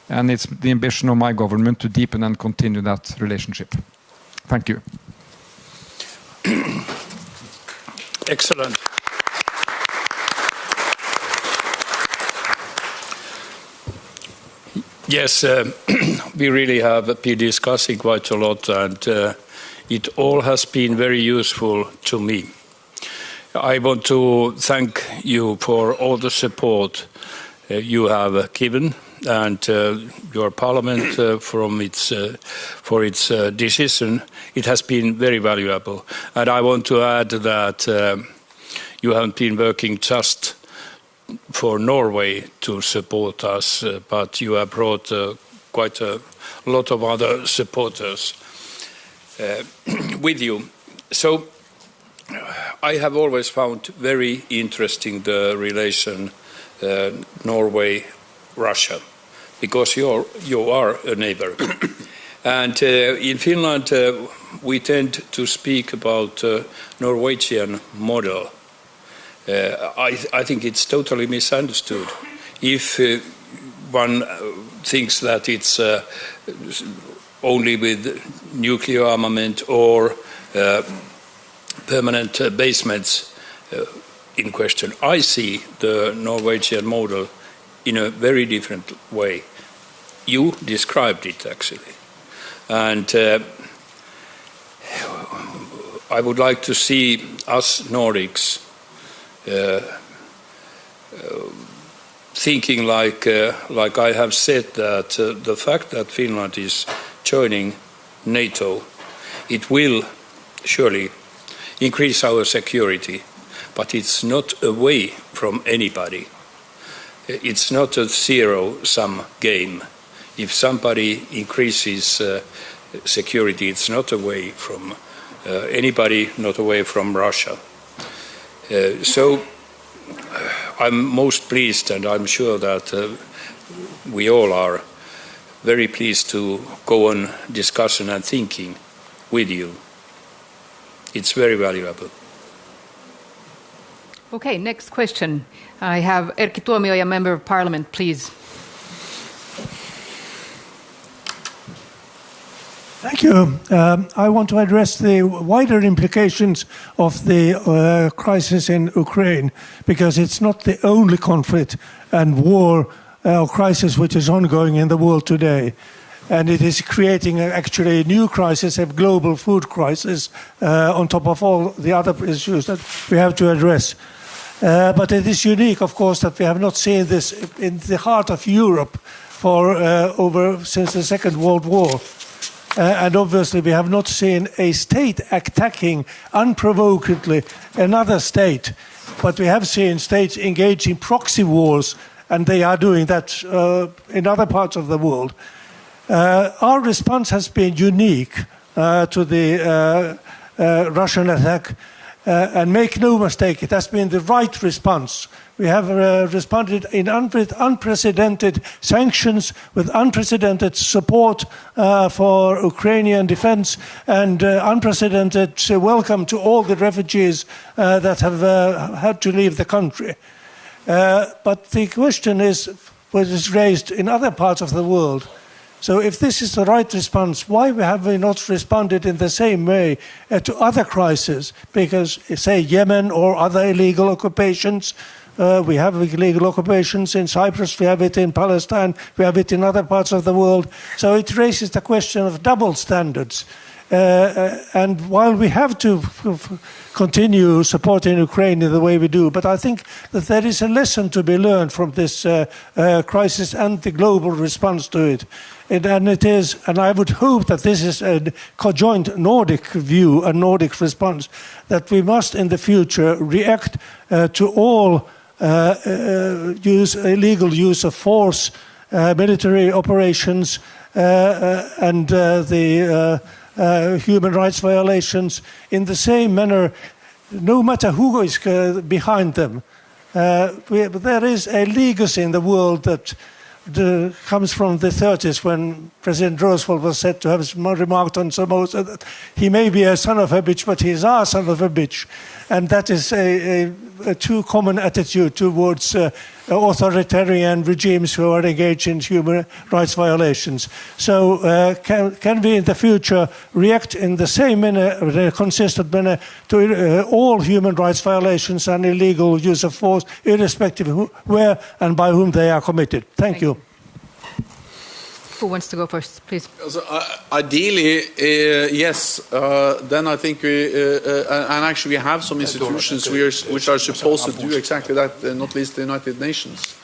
And it's the ambition of my government to deepen and continue that relationship. Thank you. Excellent. Yes, we really have been discussing quite a lot, and it all has been very useful to me. I want to thank you for all the support you have given, and your Parliament for its decision. It has been very valuable. And I want to add that you haven't been working just for Norway to support us, but you have brought quite a lot of other supporters with you. So I have always found very interesting the relation Norway-Russia, because you are a neighbor. And in Finland, we tend to speak about Norwegian model. I think it's totally misunderstood. If one thinks that it's only with nuclear armament or permanent basements in question, I see the Norwegian model in a very different way. You described it, actually. And I would like to see us Nordics thinking like I have said, that the fact that Finland is joining NATO, it will surely increase our security, but it's not away from anybody. It's not a zero-sum game. If somebody increases security, it's not away from anybody, not away from Russia. So I'm most pleased, and I'm sure that we all are very pleased to go on discussion and thinking with you. It's very valuable. Okay, next question. I have Erkki Tuomioja, Member of Parliament, please. Thank you. I want to address the wider implications of the crisis in Ukraine, because it's not the only conflict and war or crisis which is ongoing in the world today. And it is creating actually a new crisis, a global food crisis, on top of all the other issues that we have to address. But it is unique, of course, that we have not seen this in the heart of Europe for since the Second World War. And obviously we have not seen a state attacking unprovokedly another state, but we have seen states engage in proxy wars, and they are doing that in other parts of the world. Our response has been unique to the Russian attack, and make no mistake, it has been the right response. We have responded with unprecedented sanctions, with unprecedented support for Ukrainian defense, and unprecedented welcome to all the refugees that have had to leave the country. But the question is, what is raised in other parts of the world. So if this is the right response, why have we not responded in the same way to other crises? Because, say, Yemen or other illegal occupations, we have illegal occupations in Cyprus, we have it in Palestine, we have it in other parts of the world. So it raises the question of double standards. And while we have to continue supporting Ukraine in the way we do, but I think that there is a lesson to be learned from this crisis and the global response to it. And it is, and I would hope that this is a conjoint Nordic view, a Nordic response, that we must in the future react to all illegal use of force, military operations, and the human rights violations in the same manner, no matter who is behind them. There is a legacy in the world that comes from the 30s, when President Roosevelt was said to have remarked on Somoza that he may be a son of a bitch, but he is our son of a bitch. And that is a too common attitude towards authoritarian regimes who are engaged in human rights violations. So can we in the future react in the same manner, in a consistent manner, to all human rights violations and illegal use of force, irrespective of where and by whom they are committed? Thank you. Who wants to go first, please? So, ideally, yes. Then I think we, and actually we have some institutions which are supposed to do exactly that, not least the United Nations.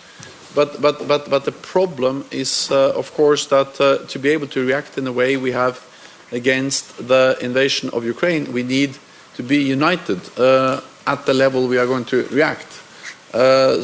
But the problem is, of course, that to be able to react in the way we have against the invasion of Ukraine, we need to be united at the level we are going to react. For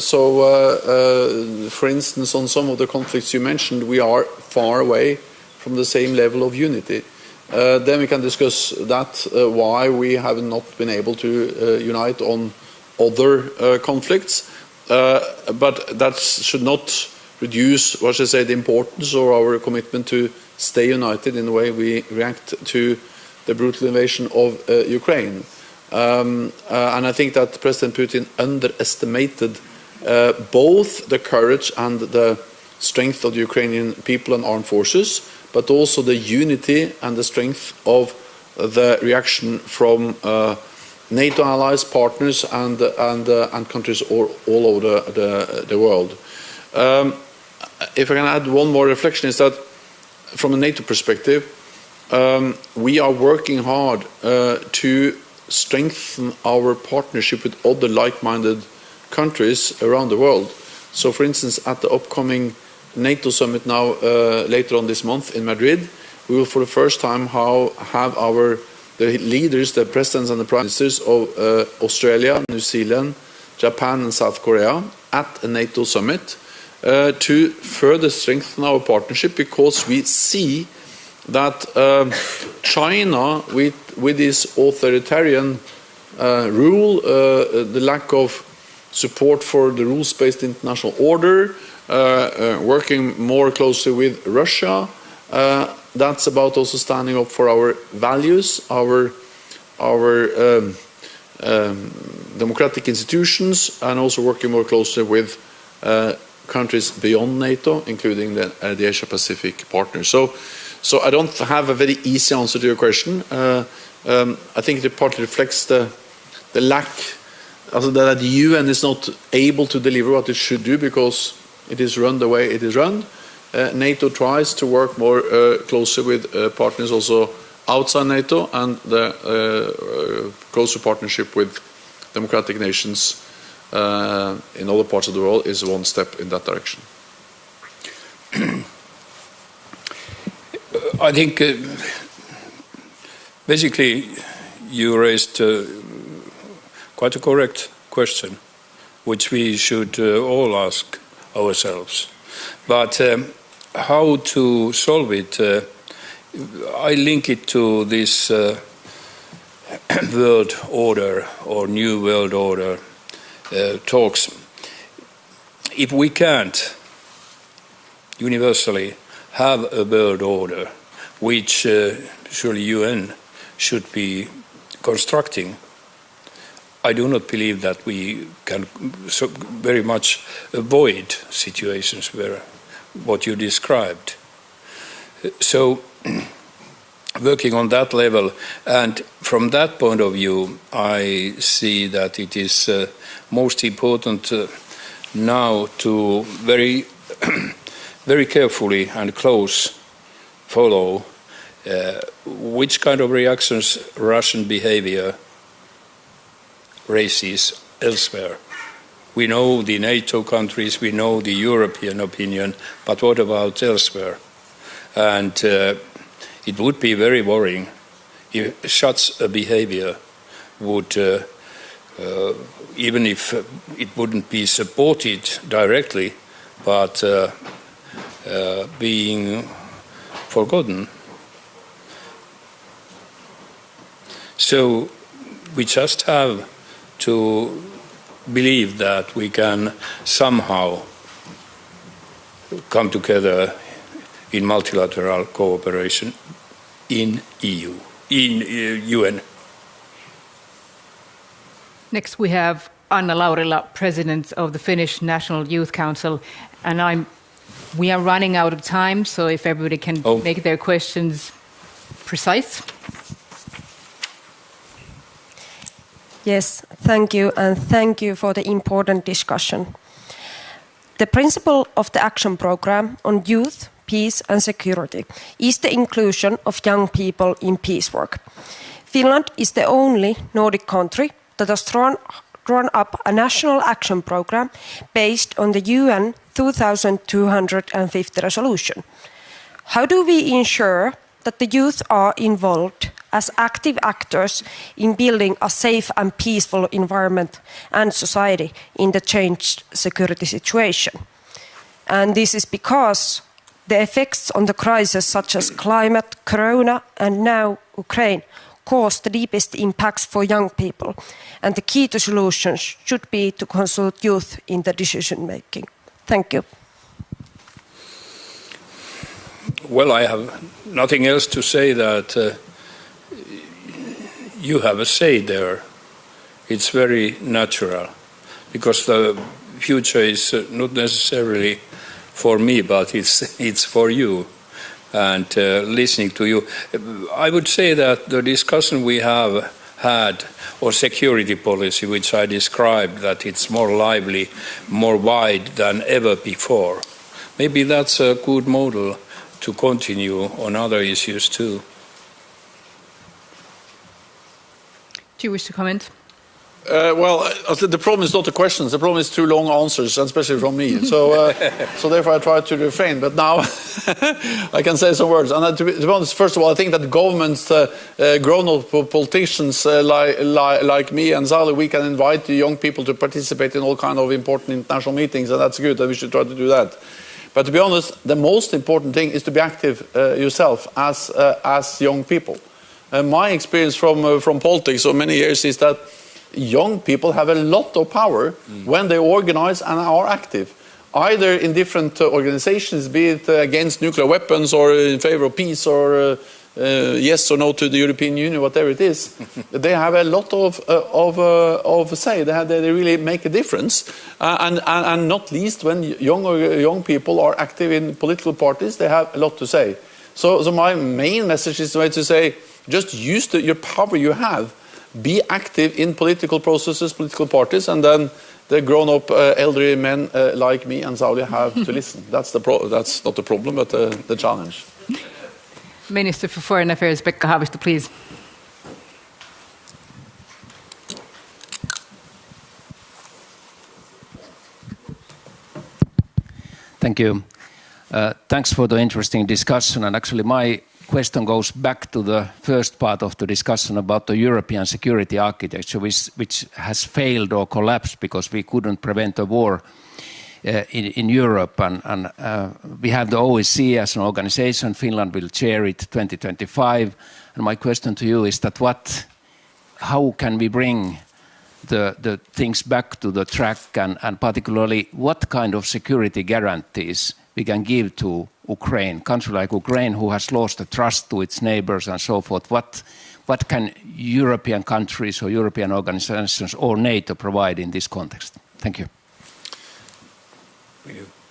instance, on some of the conflicts you mentioned, we are far away from the same level of unity. Then we can discuss that, why we have not been able to unite on other conflicts. But that should not reduce, what should I say, the importance of our commitment to stay united in the way we react to the brutal invasion of Ukraine. And I think that President Putin underestimated both the courage and the strength of the Ukrainian people and armed forces, but also the unity and the strength of the reaction from NATO allies, partners, and countries all over the world. If I can add one more reflection, is that from a NATO perspective, we are working hard to strengthen our partnership with other like-minded countries around the world. So, for instance, at the upcoming NATO summit now later on this month in Madrid, we will for the first time have the leaders, the presidents and the prime ministers of Australia, New Zealand, Japan and South Korea at a NATO summit to further strengthen our partnership, because we see that China, with its authoritarian rule, the lack of support for the rules-based international order, working more closely with Russia. That's about also standing up for our values, our democratic institutions, and also working more closely with countries beyond NATO, including the Asia-Pacific partners. So I don't have a very easy answer to your question. I think it partly reflects the lack, that the UN is not able to deliver what it should do because it is run the way it is run. NATO tries to work more closely with partners also outside NATO, and the closer partnership with democratic nations in other parts of the world is one step in that direction. I think basically you raised quite a correct question, which we should all ask ourselves. But how to solve it? I link it to this world order or new world order talks. If we can't universally have a world order, which surely UN should be constructing, I do not believe that we can so very much avoid situations where what you described. So working on that level, and from that point of view, I see that it is most important now to very very carefully and close follow which kind of reactions Russian behavior raises elsewhere. We know the NATO countries, we know the European opinion, but what about elsewhere? And it would be very worrying if such a behavior would, even if it wouldn't be supported directly, but being forgotten. So we just have to believe that we can somehow come together in multilateral cooperation in EU, in UN. Next we have Anna Laurila, President of the Finnish National Youth Council, and we are running out of time, so if everybody can make their questions precise. Yes, thank you, and thank you for the important discussion. The principle of the action program on youth, peace and security is the inclusion of young people in peace work. Finland is the only Nordic country that has drawn up a national action program based on the UN 2250 resolution. How do we ensure that the youth are involved as active actors in building a safe and peaceful environment and society in the changed security situation? And this is because the effects on the crisis such as climate, corona and now Ukraine cause the deepest impacts for young people, and the key to solutions should be to consult youth in the decision making. Thank you. Well, I have nothing else to say that you have a say there. It's very natural, because the future is not necessarily for me, but it's for you. And listening to you, I would say that the discussion we have had, or security policy, which I described, that it's more lively, more wide than ever before. Maybe that's a good model to continue on other issues too. Do you wish to comment? Well, the problem is not the questions. The problem is too long answers, and especially from me. So, so therefore, I try to refrain. But now I can say some words. And to be honest, first of all, I think that governments, grown-up politicians like me and Sally, we can invite the young people to participate in all kinds of important international meetings, and that's good. And we should try to do that. But to be honest, the most important thing is to be active yourself as young people. My experience from politics for many years is that young people have a lot of power when they organize and are active, either in different organizations, be it against nuclear weapons or in favor of peace or yes or no to the European Union, whatever it is. They have a lot of say. They really make a difference, and not least when young people are active in political parties, they have a lot to say. So my main message is to say, just use your power you have. Be active in political processes, political parties, and then the grown-up elderly men like me and Sauli have to listen. That's not the problem, but the challenge. Minister for Foreign Affairs, Pekka Haavisto, please. Thank you. Thanks for the interesting discussion. And actually, my question goes back to the first part of the discussion about the European security architecture, which has failed or collapsed because we couldn't prevent a war in Europe. And we have the OSCE as an organization. Finland will chair it 2025. And my question to you is that how can we bring the things back to the track, and particularly what kind of security guarantees we can give to Ukraine, country like Ukraine, who has lost the trust to its neighbors and so forth. What can European countries or European organizations or NATO provide in this context? Thank you.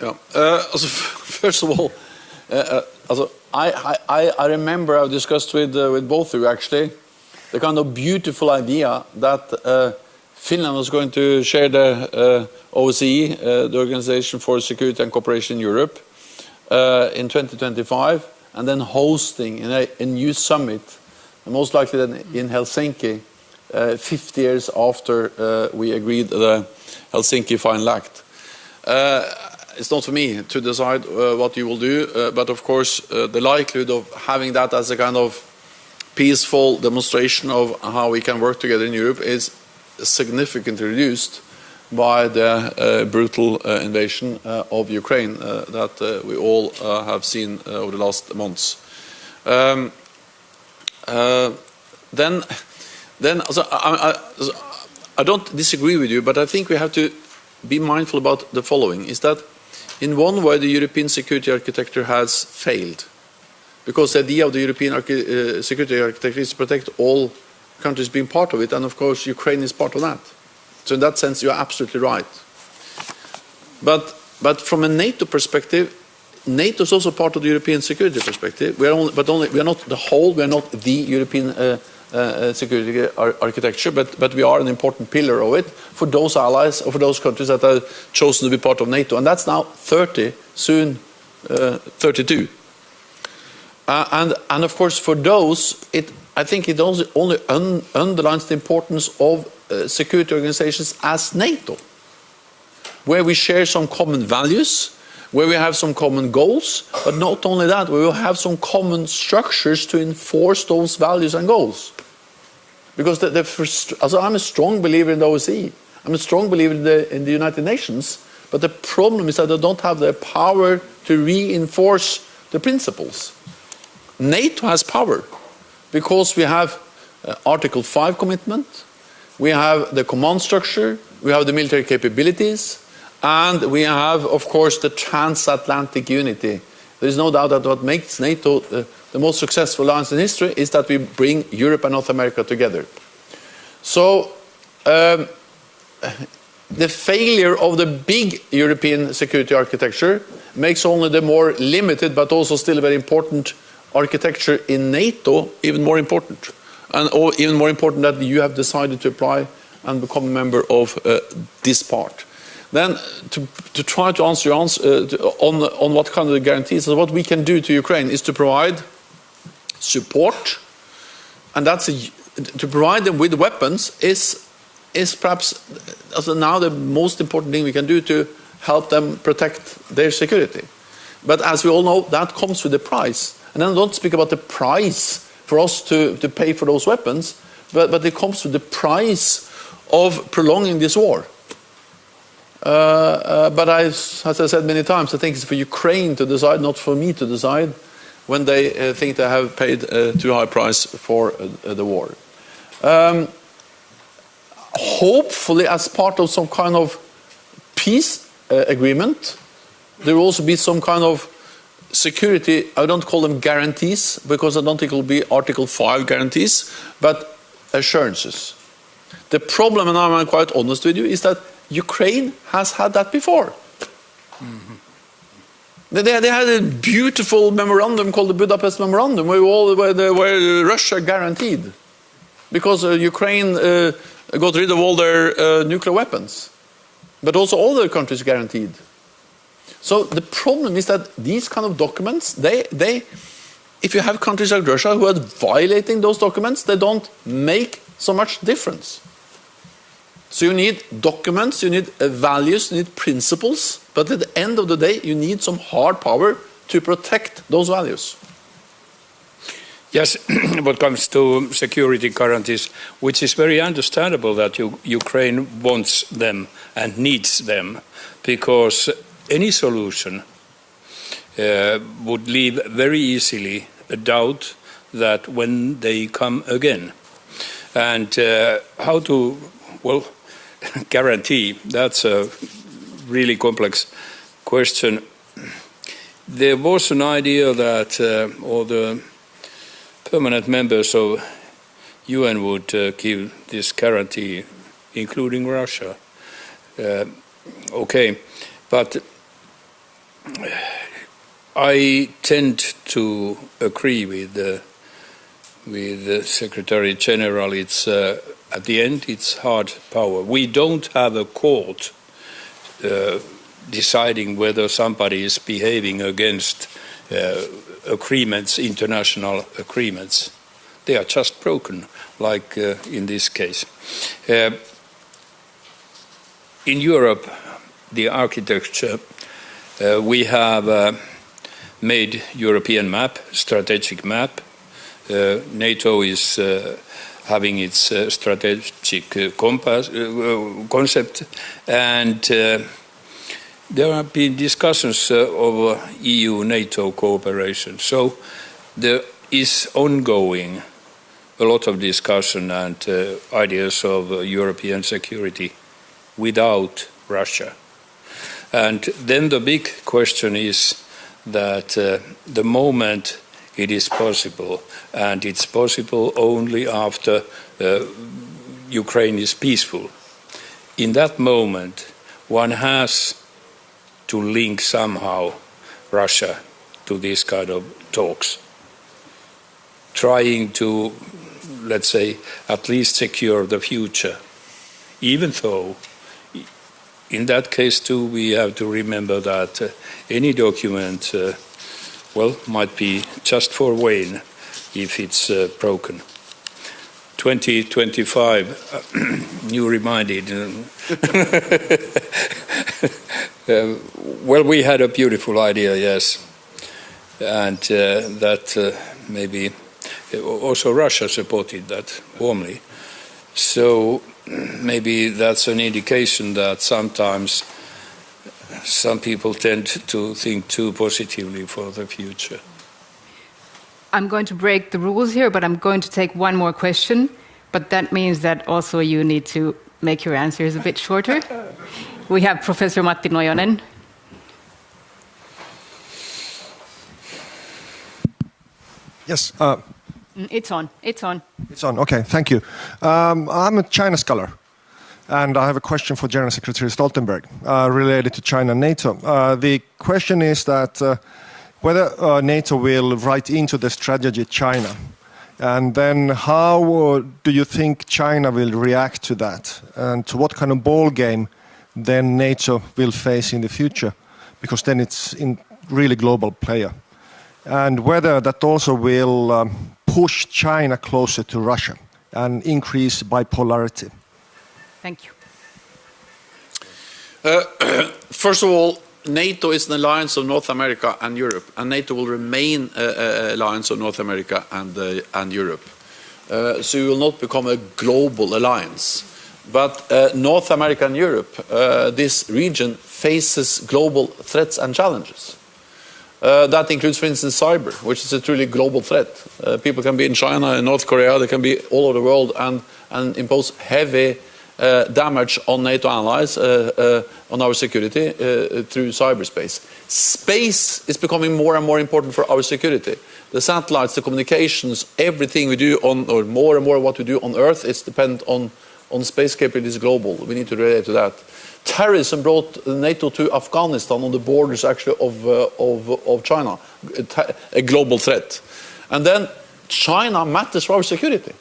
Yeah. First of all, I remember I discussed with both of you actually the kind of beautiful idea that Finland was going to share the OSCE, the Organization for Security and Cooperation in Europe, in 2025, and then hosting a new summit, most likely then in Helsinki, 50 years after we agreed the Helsinki Final Act. It's not for me to decide what you will do, but of course the likelihood of having that as a kind of peaceful demonstration of how we can work together in Europe is significantly reduced by the brutal invasion of Ukraine that we all have seen over the last months. I don't disagree with you, but I think we have to be mindful about the following, is that in one way the European security architecture has failed, because the idea of the European security architecture is to protect all countries being part of it, and of course Ukraine is part of that. So in that sense, you're absolutely right. But from a NATO perspective, NATO is also part of the European security perspective. We are not the whole. We are not the European security architecture, but we are an important pillar of it for those allies or for those countries that are chosen to be part of NATO, and that's now 30, soon 32. And of course, for those, I think it only underlines the importance of security organizations as NATO, where we share some common values, where we have some common goals, but not only that, we will have some common structures to enforce those values and goals. Because I'm a strong believer in the OSCE, I'm a strong believer in the United Nations, but the problem is that they don't have the power to reinforce the principles. NATO has power, because we have Article 5 commitment, we have the command structure, we have the military capabilities, and we have, of course, the transatlantic unity. There is no doubt that what makes NATO the most successful alliance in history is that we bring Europe and North America together. So the failure of the big European security architecture makes only the more limited but also still very important architecture in NATO even more important, and even more important that you have decided to apply and become a member of this part. Then to try to answer your on what kind of guarantees, so what we can do to Ukraine is to provide support, and to provide them with weapons is perhaps now the most important thing we can do to help them protect their security. But as we all know, that comes with a price. And then I don't speak about the price for us to pay for those weapons, but it comes with the price of prolonging this war. But as I said many times, I think it's for Ukraine to decide, not for me to decide, when they think they have paid a too high price for the war. hopefully as part of some kind of peace agreement, there will also be some kind of security. I don't call them guarantees, because I don't think it will be Article 5 guarantees, but assurances. The problem, and I'm quite honest with you, is that Ukraine has had that before. Mm-hmm. They had a beautiful memorandum called the Budapest Memorandum, where Russia guaranteed, because Ukraine got rid of all their nuclear weapons, but also all their countries guaranteed. So the problem is that these kind of documents, if you have countries like Russia who are violating those documents, they don't make so much difference. So you need documents, you need values, you need principles, but at the end of the day, you need some hard power to protect those values. Yes, what comes to security guarantees, which is very understandable that Ukraine wants them and needs them, because any solution would leave very easily a doubt that when they come again. And how to, well, guarantee, that's a really complex question. There was an idea that all the permanent members of UN would give this guarantee, including Russia. Okay, but I tend to agree with the Secretary General. It's at the end, it's hard power. We don't have a court deciding whether somebody is behaving against agreements, international agreements. They are just broken, like in this case. In Europe, the architecture, we have made European map, strategic map. NATO is having its strategic concept, and there have been discussions over EU-NATO cooperation. So there is ongoing a lot of discussion and ideas of European security without Russia. And then the big question is that the moment it is possible, and it's possible only after Ukraine is peaceful, in that moment one has to link somehow Russia to this kind of talks, trying to, let's say, at least secure the future, even though in that case too we have to remember that any document well, might be just for Wayne if it's broken. 2025, you reminded. Well, we had a beautiful idea, yes, and that maybe also Russia supported that warmly. So maybe that's an indication that sometimes some people tend to think too positively for the future. I'm going to break the rules here, but I'm going to take one more question. But that means that also you need to make your answers a bit shorter. We have Professor Matti Nojonen. Yes. It's on. It's on. It's on. Okay, thank you. I'm a China scholar. And I have a question for General Secretary Stoltenberg related to China and NATO. The question is that whether NATO will write into the strategy China, and then how do you think China will react to that, and to what kind of ball game then NATO will face in the future, because then it's in really global player, and whether that also will push China closer to Russia and increase bipolarity. Thank you. First of all, NATO is an alliance of North America and Europe, and NATO will remain an alliance of North America and Europe. So you will not become a global alliance. But North America and Europe, this region, faces global threats and challenges. That includes, for instance, cyber, which is a truly global threat. People can be in China, in North Korea, they can be all over the world and impose heavy damage on NATO allies, on our security through cyberspace. Space is becoming more and more important for our security. The satellites, the communications, everything we do on, or more and more what we do on Earth is dependent on space capabilities global. We need to relate to that. Terrorism brought NATO to Afghanistan on the borders actually of China, a global threat. And then China matters for our security.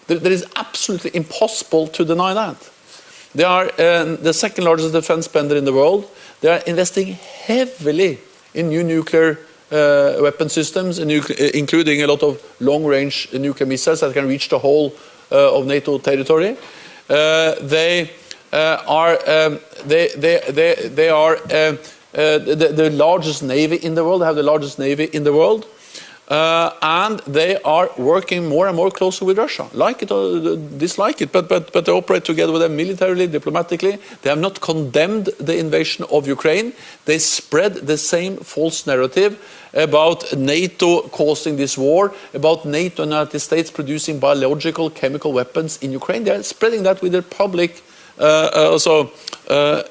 There is absolutely impossible to deny that. They are the second largest defense spender in the world. They are investing heavily in new nuclear weapon systems, including a lot of long-range nuclear missiles that can reach the whole of NATO territory. They are the largest navy in the world. They have the largest navy in the world. And they are working more and more closely with Russia, like it or dislike it, but they operate together with them militarily, diplomatically. They have not condemned the invasion of Ukraine. They spread the same false narrative about NATO causing this war, about NATO and the United States producing biological chemical weapons in Ukraine. They are spreading that with their public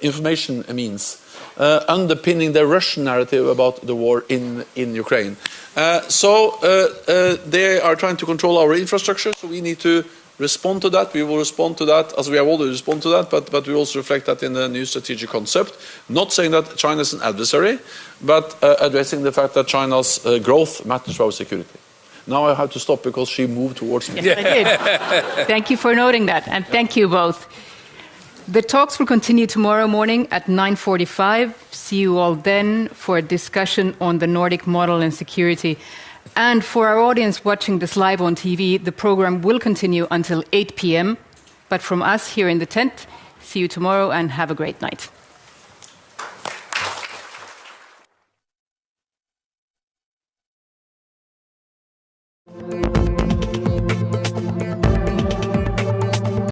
information means. Underpinning the Russian narrative about the war in Ukraine. So they are trying to control our infrastructure, so we need to respond to that. We will respond to that, as we have already responded to that, but we also reflect that in the new strategic concept. Not saying that China is an adversary, but addressing the fact that China's growth matters for our security. Now I have to stop because she moved towards me. Yes, I did. Thank you for noting that, and thank you both. The talks will continue tomorrow morning at 9:45. See you all then for a discussion on the Nordic model and security. And for our audience watching this live on TV, the program will continue until 8 p.m. But from us here in the tent, see you tomorrow and have a great night.